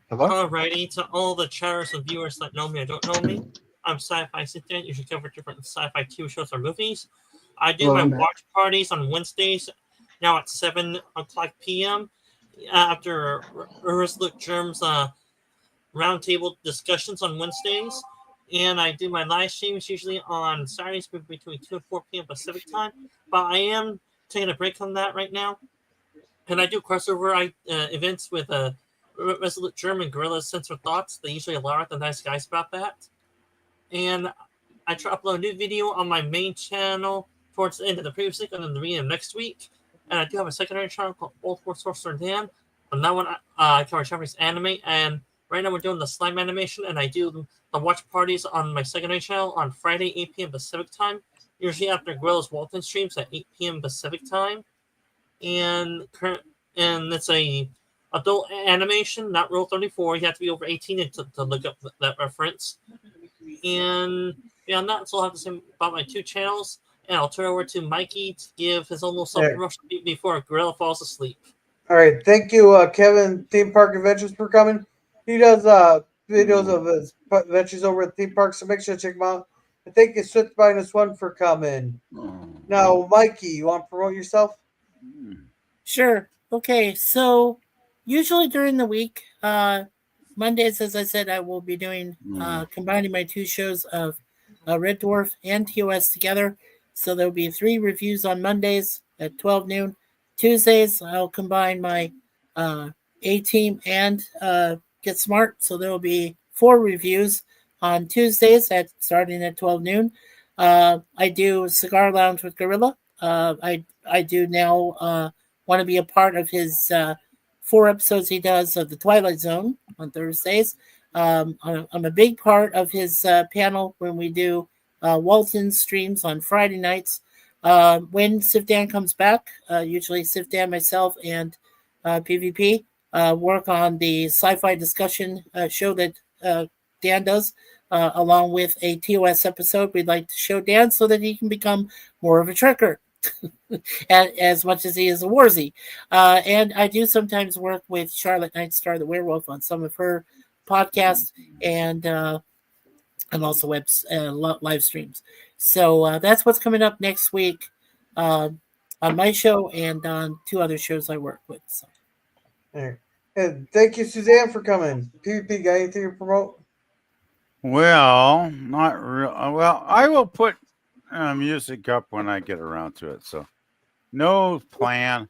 G: Hello?
A: Alrighty, to all the chatters and viewers that know me or don't know me, I'm Sci-Fi Sit Down. Usually cover different sci-fi TV shows or movies. I do
G: Hello,
A: my
G: I'm back.
A: watch parties on Wednesdays, now at 7 o'clock p.m. After Resolute Germs roundtable discussions on Wednesdays. And I do my live streams usually on Saturdays between 2 and 4 p.m. Pacific time. But I am taking a break on that right now. And I do crossover events with Resolute German Guerrillas Censor Thoughts. They usually allow the nice guys about that. And I try to upload a new video on my main channel towards the end of the previous week and then the beginning of next week. And I do have a secondary channel called Old War Sorcerer Dan. On that one, I cover Japanese anime. And right now we're doing the slime animation. And I do the watch parties on my secondary channel on Friday, 8 p.m. Pacific time. Usually after Guerrillas Walton streams at 8 p.m. Pacific time. And it's a adult animation, not Rule 34. You have to be over 18 to look up that reference. And beyond that, so I'll have to say about my two channels. And I'll turn over to Mikey to give his own little self-promotion before Gorilla falls asleep.
E: All right, thank you, Kevin. Theme Park Adventures for coming. He does videos of his adventures over at theme parks, so make sure to check him out. And thank you, Swift Minus One, for coming. Now, Mikey, you want to promote yourself?
C: Sure. Okay. So usually during the week, Mondays, as I said, I will be doing combining my two shows of Red Dwarf and TOS together. So there'll be 3 reviews on Mondays at 12 noon. Tuesdays, I'll combine my A-Team and Get Smart. So there will be 4 reviews on Tuesdays starting at 12 noon. I do Cigar Lounge with Gorilla. I do now want to be a part of his 4 episodes he does of The Twilight Zone on Thursdays. I'm a big part of his panel when we do Walton streams on Friday nights. When Sif Dan comes back, usually Sif Dan, myself, and PvP work on the sci-fi discussion show that Dan does, along with a TOS episode we'd like to show Dan so that he can become more of a trekker. As much as he is a warzy. And I do sometimes work with Charlotte Nightstar the Werewolf on some of her podcasts and also live streams. So that's what's coming up next week on my show and on 2 other shows I work with. So.
E: And thank you, Suzanne, for coming. PvP, got anything to promote?
D: Well, not real. Well, I will put music up when I get around to it. So no plan.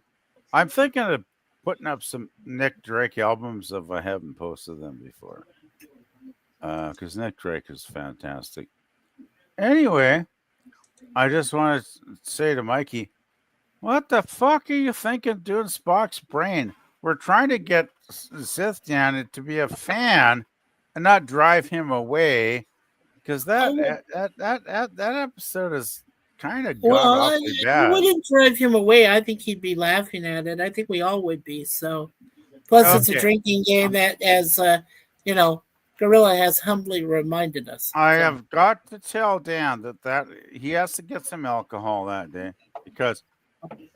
D: I'm thinking of putting up some Nick Drake albums if I haven't posted them before. Because Nick Drake is fantastic. Anyway, I just want to say to Mikey, what the fuck are you thinking doing Spock's brain? We're trying to get Sith Dan to be a fan and not drive him away. Because that episode is kind of god-awfully bad.
C: I wouldn't drive him away. I think he'd be laughing at it. I think we all would be. So, plus it's a drinking game that, as Gorilla has humbly reminded us.
D: I have got to tell Dan that he has to get some alcohol that day because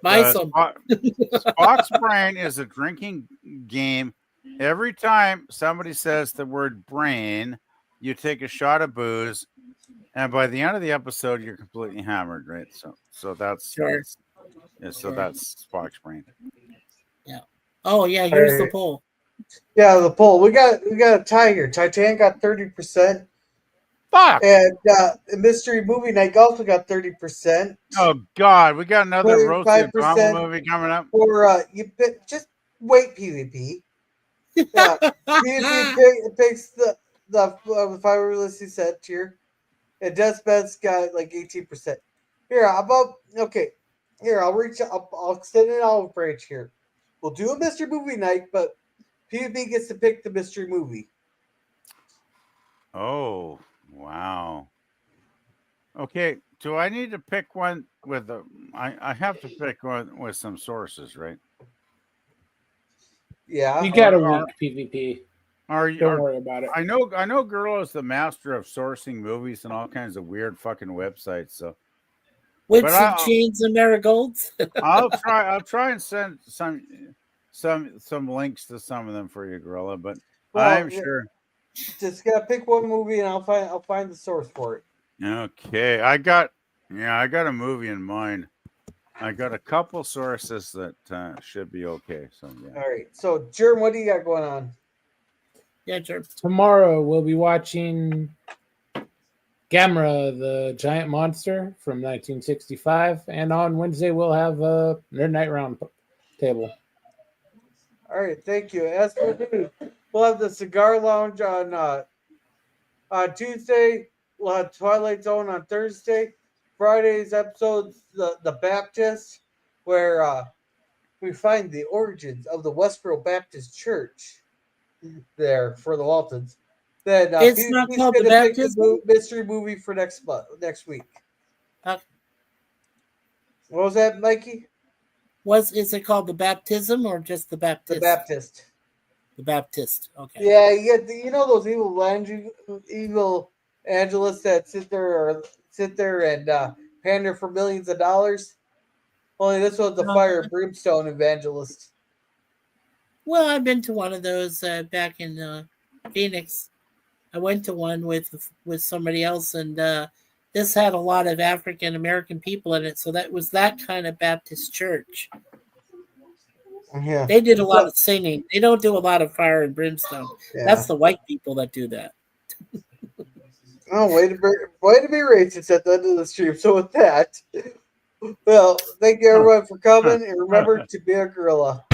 D: Spock's brain is a drinking game. Every time somebody says the word brain, you take a shot of booze, and by the end of the episode, you're completely hammered, right? So that's
C: sure.
D: That's Spock's brain.
C: Yeah. Oh yeah, here's the poll.
E: Yeah, the poll. We got a tie here. Titan got 30%.
D: Fuck.
E: And Mystery Movie Night also got 30%.
D: Oh God, we got another roasted drama movie coming up.
E: Or just wait, PvP. Yeah, PvP picks the fire realistic set here. And Deathbed's got like 18%. Here, how about okay? Here, I'll extend an olive branch here. We'll do a mystery movie night, but PvP gets to pick the mystery movie.
D: Oh, wow. Okay, do I need to pick one with I have to pick one with some sources, right?
E: Yeah.
F: You got a
D: Are-
F: weak PvP.
D: Are you?
F: Don't worry about it.
D: I know Grillo is the master of sourcing movies and all kinds of weird fucking websites. So
C: With
D: But
C: some
D: I-
C: chains and marigolds.
D: I'll try and send some links to some of them for you, Gorilla. But
E: Well,
D: I'm
E: yeah.
D: sure.
E: Just gotta pick one movie, and I'll find the source for it.
D: Okay, I got a movie in mind. I got a couple sources that should be okay. So yeah.
E: All right. So, Jerm, what do you got going on?
C: Yeah, sure.
F: Tomorrow we'll be watching Gamera, the giant monster from 1965, and on Wednesday we'll have a Nerd Night Round table.
E: All right. Thank you. As for me, we'll have the Cigar Lounge on Tuesday. We'll have Twilight Zone on Thursday. Friday's episode's the Baptist, where we find the origins of the Westboro Baptist Church there for the Waltons. Then
C: It's not
E: PvP's
C: called the
E: gonna pick
C: Baptism?
E: mystery movie for next week.
C: Okay.
E: What was that, Mikey?
C: Is it called the baptism or just the Baptist?
E: The Baptist.
C: The Baptist. Okay.
E: Yeah, you know those evil evangelists that sit there and pander for millions of dollars. Only this was the fire and brimstone evangelist.
C: Well, I've been to one of those back in Phoenix. I went to one with somebody else, and this had a lot of African American people in it. So that was that kind of Baptist church.
E: Yeah,
C: They did a lot of singing. They don't do a lot of fire and brimstone.
E: yeah.
C: That's the white people that do that.
E: Oh, way to be racist at the end of the stream. So with that, well, thank you everyone for coming, and remember to be a gorilla.